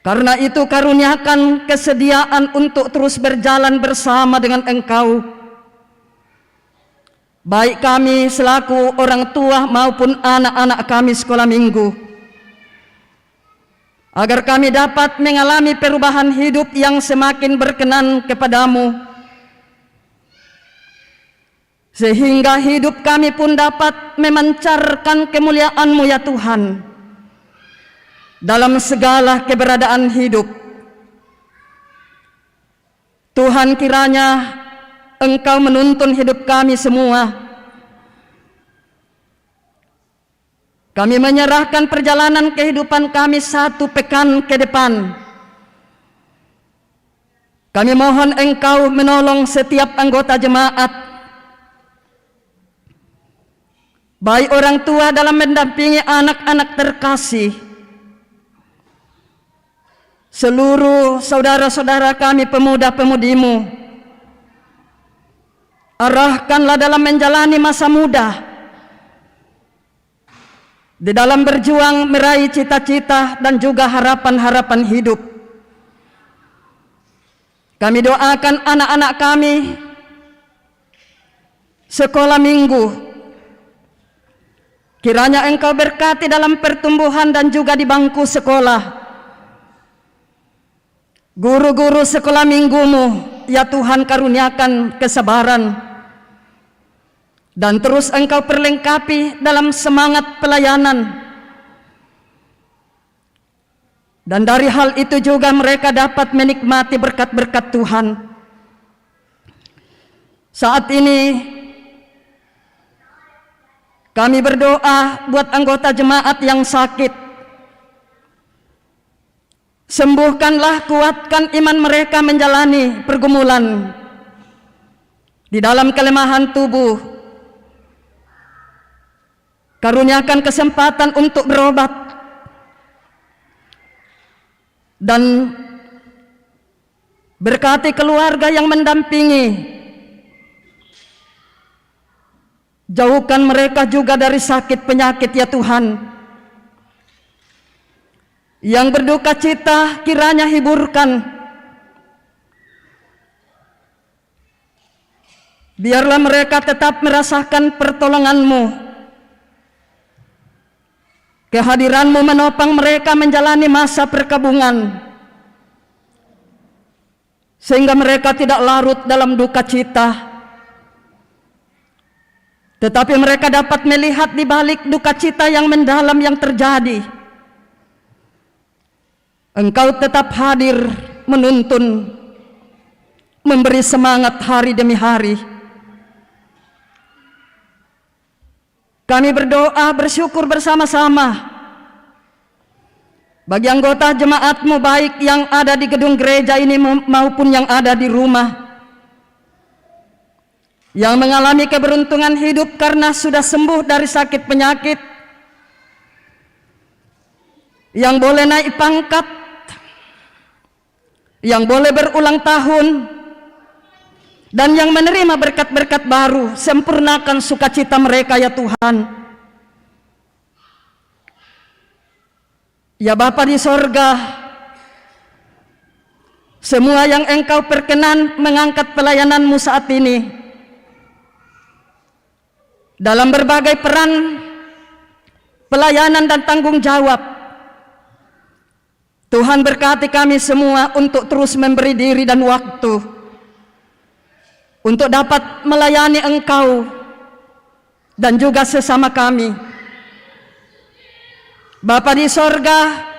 Karena itu karuniakan kesediaan untuk terus berjalan bersama dengan Engkau, baik kami selaku orang tua maupun anak-anak kami sekolah minggu, agar kami dapat mengalami perubahan hidup yang semakin berkenan kepadamu, sehingga hidup kami pun dapat memancarkan kemuliaan-Mu ya Tuhan dalam segala keberadaan hidup. Tuhan, kiranya Engkau menuntun hidup kami semua. Kami menyerahkan perjalanan kehidupan kami 1 pekan ke depan. Kami mohon Engkau menolong setiap anggota jemaat, baik orang tua dalam mendampingi anak-anak terkasih, seluruh saudara-saudara kami pemuda-pemudimu. Arahkanlah dalam menjalani masa muda, di dalam berjuang meraih cita-cita dan juga harapan-harapan hidup. Kami doakan anak-anak kami sekolah minggu, kiranya Engkau berkati dalam pertumbuhan dan juga di bangku sekolah. Guru-guru sekolah minggu-Mu ya Tuhan, karuniakan kesabaran, dan terus Engkau perlengkapi dalam semangat pelayanan. Dan dari hal itu juga mereka dapat menikmati berkat-berkat Tuhan. Saat ini kami berdoa buat anggota jemaat yang sakit. Sembuhkanlah, kuatkan iman mereka menjalani pergumulan di dalam kelemahan tubuh. Karuniakan kesempatan untuk berobat, dan berkati keluarga yang mendampingi. Jauhkan mereka juga dari sakit penyakit ya Tuhan. Yang berduka cita kiranya hiburkan. Biarlah mereka tetap merasakan pertolongan-Mu. Kehadiran-Mu menopang mereka menjalani masa perkabungan, sehingga mereka tidak larut dalam duka cita, tetapi mereka dapat melihat di balik duka cita yang mendalam yang terjadi, Engkau tetap hadir menuntun, memberi semangat hari demi hari. Kami berdoa bersyukur bersama-sama bagi anggota jemaat-Mu, baik yang ada di gedung gereja ini maupun yang ada di rumah, yang mengalami keberuntungan hidup karena sudah sembuh dari sakit penyakit, yang boleh naik pangkat, yang boleh berulang tahun, Dan yang menerima berkat-berkat baru, sempurnakan sukacita mereka ya Tuhan. Ya Bapa di sorga, semua yang Engkau perkenan mengangkat pelayanan-Mu saat ini dalam berbagai peran pelayanan dan tanggung jawab, Tuhan berkati kami semua untuk terus memberi diri dan waktu untuk dapat melayani Engkau dan juga sesama kami. Bapa di sorga,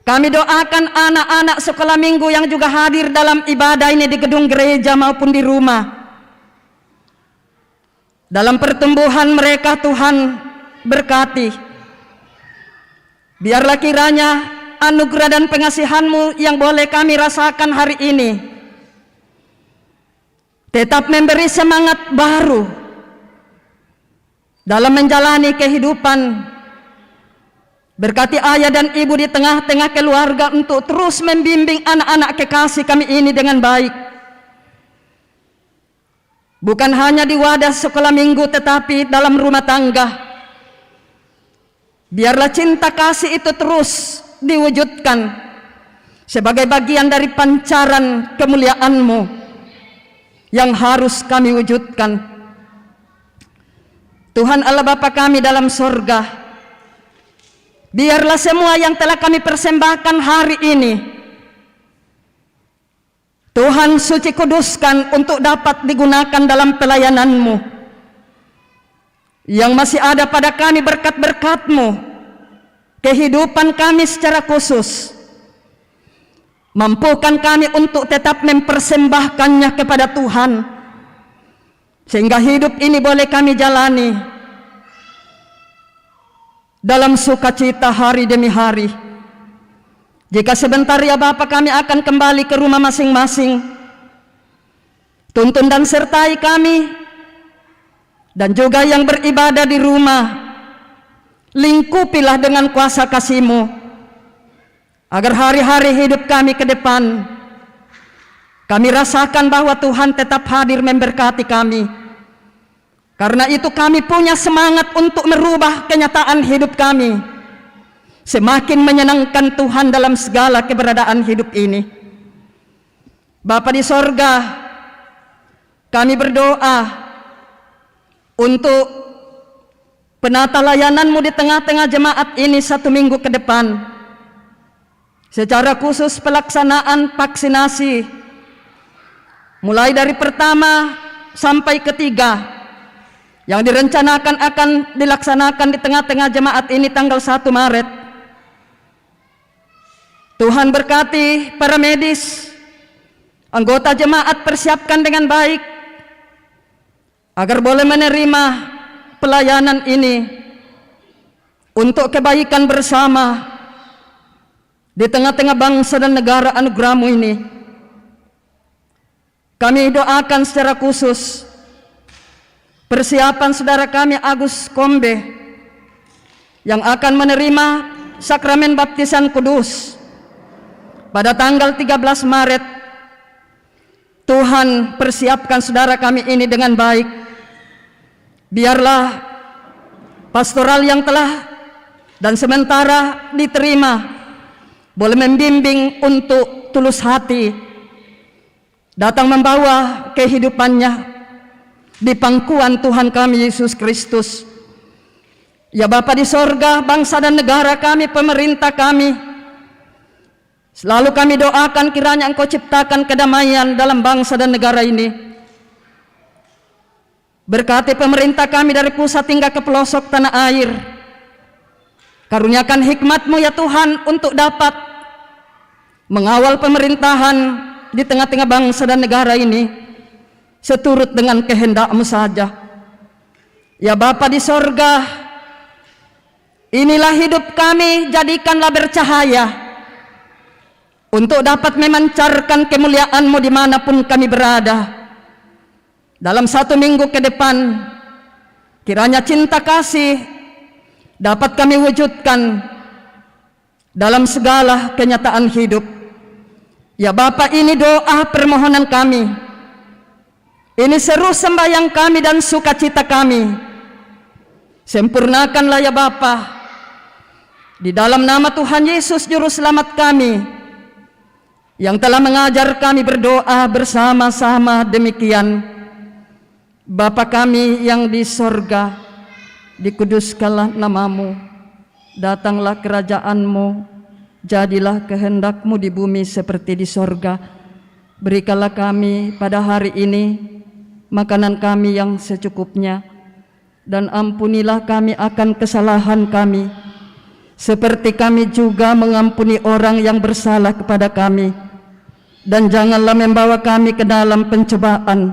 kami doakan anak-anak sekolah minggu yang juga hadir dalam ibadah ini di gedung gereja maupun di rumah. Dalam pertumbuhan mereka Tuhan berkati. Biarlah kiranya anugerah dan pengasihan-Mu yang boleh kami rasakan hari ini tetap memberi semangat baru dalam menjalani kehidupan. Berkati ayah dan ibu di tengah-tengah keluarga untuk terus membimbing anak-anak kekasih kami ini dengan baik. Bukan hanya di wadah sekolah minggu tetapi dalam rumah tangga. Biarlah cinta kasih itu terus diwujudkan sebagai bagian dari pancaran kemuliaan-Mu yang harus kami wujudkan. Tuhan Allah Bapa kami dalam sorga, biarlah semua yang telah kami persembahkan hari ini Tuhan suci kuduskan untuk dapat digunakan dalam pelayanan-Mu. Yang masih ada pada kami berkat-berkat-Mu, kehidupan kami secara khusus, mampukan kami untuk tetap mempersembahkannya kepada Tuhan, sehingga hidup ini boleh kami jalani dalam sukacita hari demi hari. Jika sebentar ya Bapa kami akan kembali ke rumah masing-masing, tuntun dan sertai kami, dan juga yang beribadah di rumah, lingkupilah dengan kuasa kasih-Mu, agar hari-hari hidup kami ke depan, kami rasakan bahwa Tuhan tetap hadir memberkati kami. Karena itu kami punya semangat untuk merubah kenyataan hidup kami, semakin menyenangkan Tuhan dalam segala keberadaan hidup ini. Bapa di sorga, kami berdoa untuk penata layanan-Mu di tengah-tengah jemaat ini 1 minggu ke depan. Secara khusus pelaksanaan vaksinasi mulai dari pertama sampai ketiga yang direncanakan akan dilaksanakan di tengah-tengah jemaat ini tanggal 1 Maret. Tuhan berkati para medis, anggota jemaat persiapkan dengan baik agar boleh menerima pelayanan ini untuk kebaikan bersama di tengah-tengah bangsa dan negara anugerah-Mu ini. Kami doakan secara khusus persiapan saudara kami Agus Kombe yang akan menerima sakramen baptisan kudus pada tanggal 13 Maret. Tuhan persiapkan saudara kami ini dengan baik. Biarlah pastoral yang telah dan sementara diterima boleh membimbing untuk tulus hati datang membawa kehidupannya di pangkuan Tuhan kami Yesus Kristus. Ya Bapa di sorga, bangsa dan negara kami, pemerintah kami, selalu kami doakan kiranya Engkau ciptakan kedamaian dalam bangsa dan negara ini. Berkati pemerintah kami dari pusat hingga ke pelosok tanah air. Karuniakan hikmat-Mu ya Tuhan untuk dapat mengawal pemerintahan di tengah-tengah bangsa dan negara ini seturut dengan kehendak-Mu saja. Ya Bapa di sorga, inilah hidup kami, jadikanlah bercahaya untuk dapat memancarkan kemuliaan-Mu dimanapun kami berada. Dalam 1 minggu ke depan, kiranya cinta kasih dapat kami wujudkan dalam segala kenyataan hidup. Ya Bapa, ini doa permohonan kami Ini seru sembahyang kami dan sukacita kami. Sempurnakanlah ya Bapa, di dalam nama Tuhan Yesus Juru Selamat kami, yang telah mengajar kami berdoa bersama-sama demikian. Bapa kami yang di sorga, dikuduskanlah namamu, datanglah kerajaan-Mu, jadilah kehendak-Mu di bumi seperti di sorga. Berikanlah kami pada hari ini makanan kami yang secukupnya, dan ampunilah kami akan kesalahan kami, seperti kami juga mengampuni orang yang bersalah kepada kami. Dan janganlah membawa kami ke dalam pencobaan,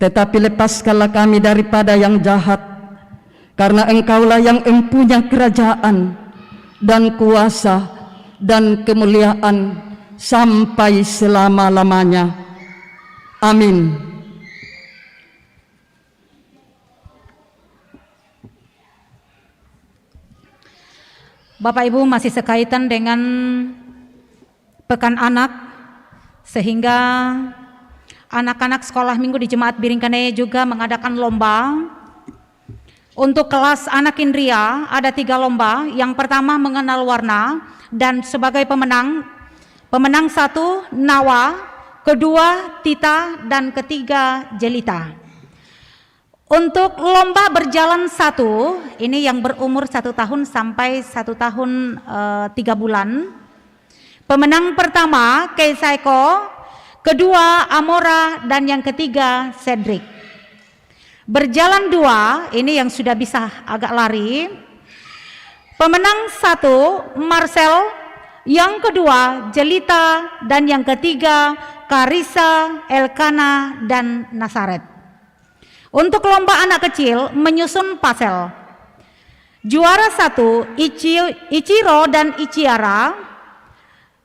tetapi lepaskanlah kami daripada yang jahat, karena Engkaulah yang empunya kerajaan dan kuasa dan kemuliaan sampai selama-lamanya. Amin. Bapak Ibu, masih sekaitan dengan Pekan Anak, sehingga anak-anak sekolah minggu di Jemaat Biringkanaya juga mengadakan lomba. Untuk kelas anak Indria ada 3 lomba. Yang pertama mengenal warna, dan sebagai pemenang 1 Nawa, kedua Tita, dan ketiga Jelita. Untuk lomba berjalan 1, ini yang berumur 1 tahun sampai 1 tahun 3 bulan. Pemenang pertama Keisaiko, kedua Amora, dan yang ketiga Cedric. Berjalan 2, ini yang sudah bisa agak lari. Pemenang 1 Marcel, yang kedua Jelita, dan yang ketiga Karisa, Elkana, dan Nasaret. Untuk lomba anak kecil menyusun pasel, juara 1 Ichiro dan Ichiara,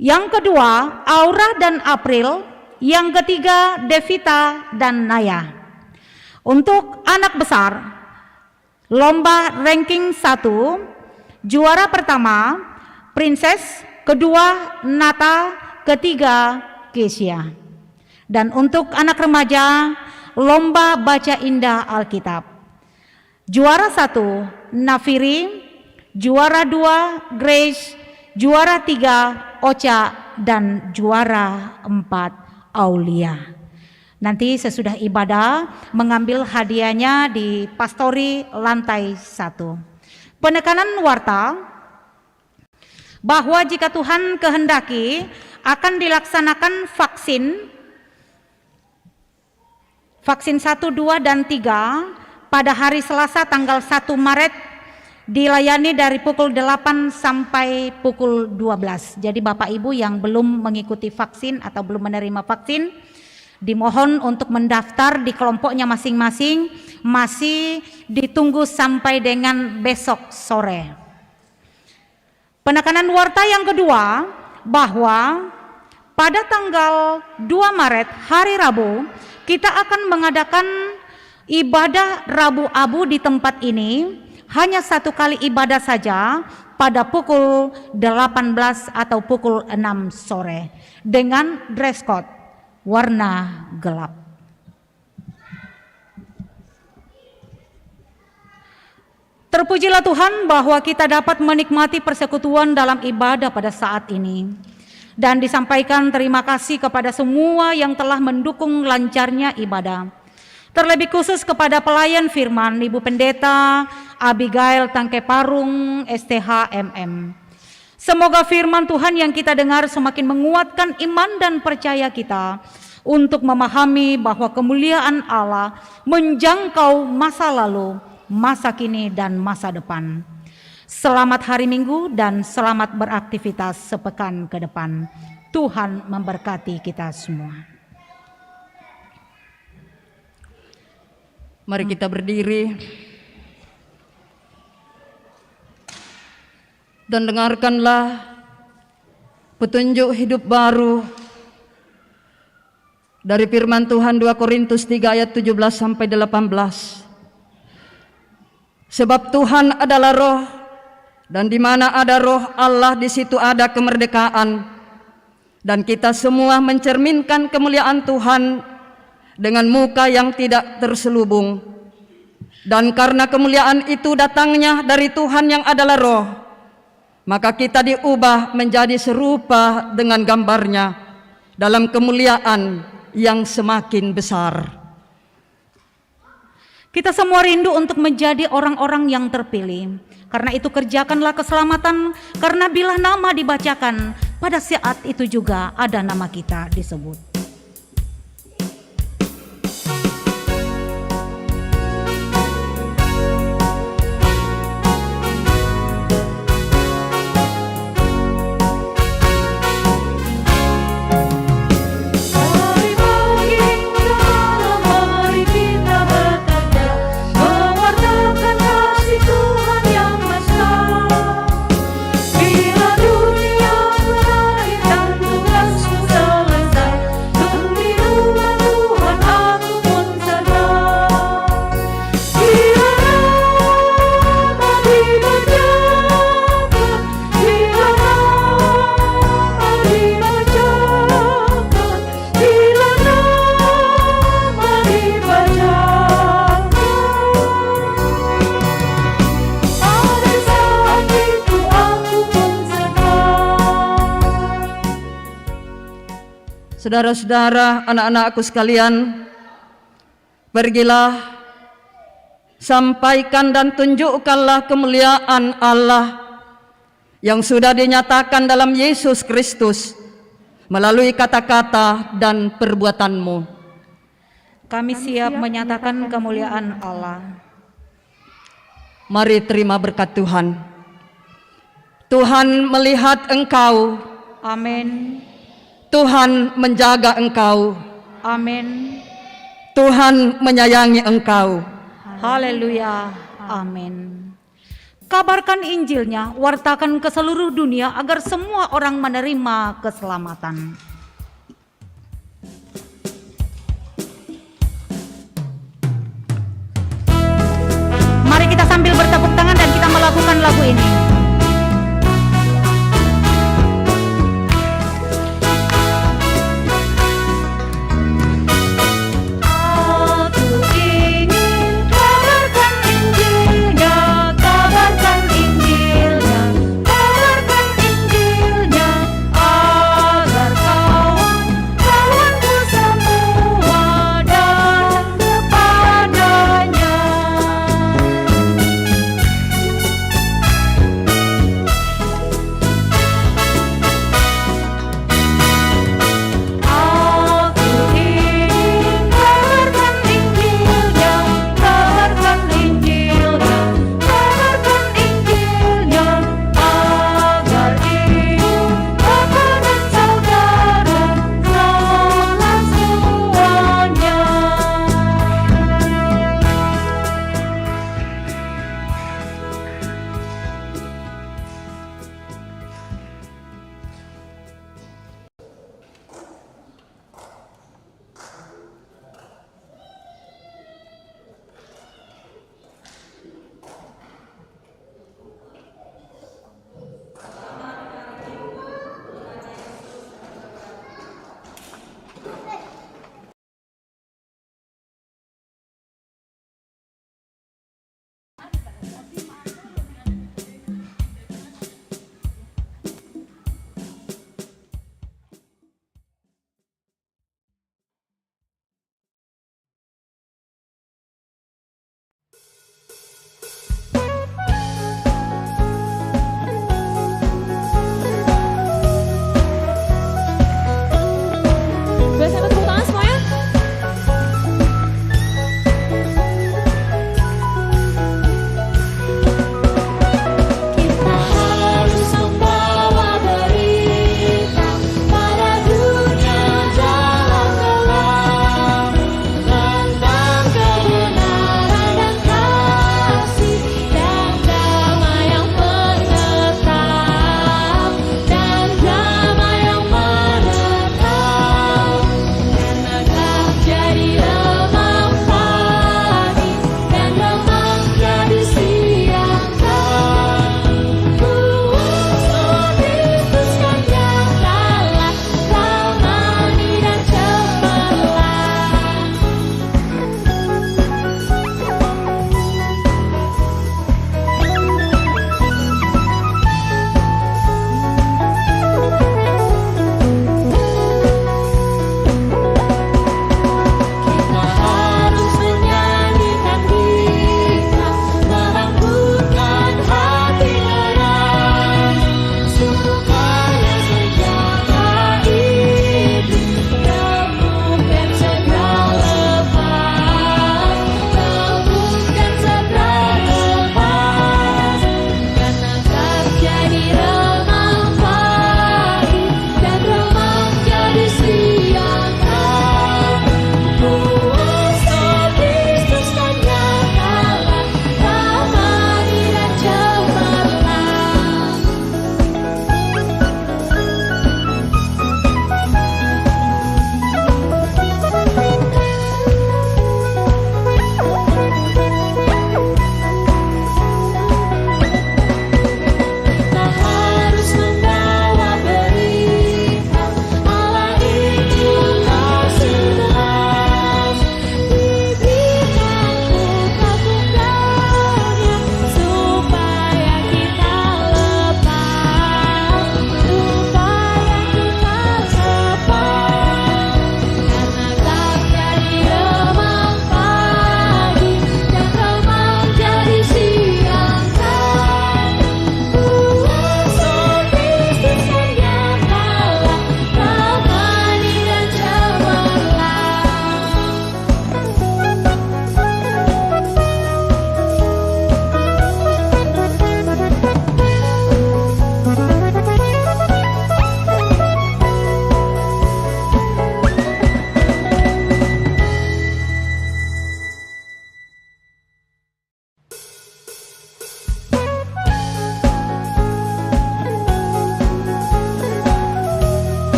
yang kedua Aura dan April, yang ketiga Devita dan Naya. Untuk anak besar, lomba ranking 1, juara pertama Princess, kedua Nata, ketiga Kesia. Dan untuk anak remaja, lomba baca indah Alkitab, juara 1 Nafiri, juara 2 Grace, juara 3 Ocha, dan juara 4 Aulia. Nanti sesudah ibadah mengambil hadiahnya di pastori lantai 1. Penekanan warta bahwa jika Tuhan kehendaki akan dilaksanakan vaksin 1, 2, dan 3 pada hari Selasa tanggal 1 Maret, dilayani dari pukul 8 sampai pukul 12. Jadi Bapak Ibu yang belum mengikuti vaksin atau belum menerima vaksin, dimohon untuk mendaftar di kelompoknya masing-masing, masih ditunggu sampai dengan besok sore. Penekanan warta yang kedua, bahwa pada tanggal 2 Maret hari Rabu kita akan mengadakan ibadah Rabu Abu di tempat ini, hanya 1 kali ibadah saja pada pukul 18 atau pukul 6 sore dengan dress code warna gelap. Terpujilah Tuhan bahwa kita dapat menikmati persekutuan dalam ibadah pada saat ini. Dan disampaikan terima kasih kepada semua yang telah mendukung lancarnya ibadah. Terlebih khusus kepada pelayan firman Ibu Pendeta Abigail Tangke Parung STH MM. Semoga firman Tuhan yang kita dengar semakin menguatkan iman dan percaya kita untuk memahami bahwa kemuliaan Allah menjangkau masa lalu, masa kini, dan masa depan. Selamat hari Minggu dan selamat beraktivitas sepekan ke depan. Tuhan memberkati kita semua. Mari kita berdiri dan dengarkanlah petunjuk hidup baru dari firman Tuhan 2 Korintus 3 ayat 17 sampai 18. Sebab Tuhan adalah roh, dan di mana ada roh Allah di situ ada kemerdekaan. Dan kita semua mencerminkan kemuliaan Tuhan dengan muka yang tidak terselubung. Dan karena kemuliaan itu datangnya dari Tuhan yang adalah roh, maka kita diubah menjadi serupa dengan gambarnya dalam kemuliaan yang semakin besar. Kita semua rindu untuk menjadi orang-orang yang terpilih. Karena itu kerjakanlah keselamatan, karena bila nama dibacakan, pada saat itu juga ada nama kita disebut. Mari bergembira, mari kita bekerja, mewartakan kasih Tuhan yang besar. Bila dunia berakhir dan tugasku selesai, gembiralah Tuhan, aku pun sadar. Bila nama dibacakan, bila nama dibacakan, bila nama dibacakan, pada saat itu aku pun sadar. Saudara-saudara, anak-anakku sekalian, pergilah, sampaikan dan tunjukkanlah kemuliaan Allah yang sudah dinyatakan dalam Yesus Kristus melalui kata-kata dan perbuatanmu. Kami siap menyatakan kemuliaan Allah. Mari terima berkat Tuhan. Tuhan melihat engkau, Amin. Tuhan menjaga engkau, Amin. Tuhan menyayangi engkau. Haleluya. Amin. Kabarkan Injilnya, wartakan ke seluruh dunia agar semua orang menerima keselamatan. Mari kita sambil bertepuk tangan dan kita melakukan lagu ini.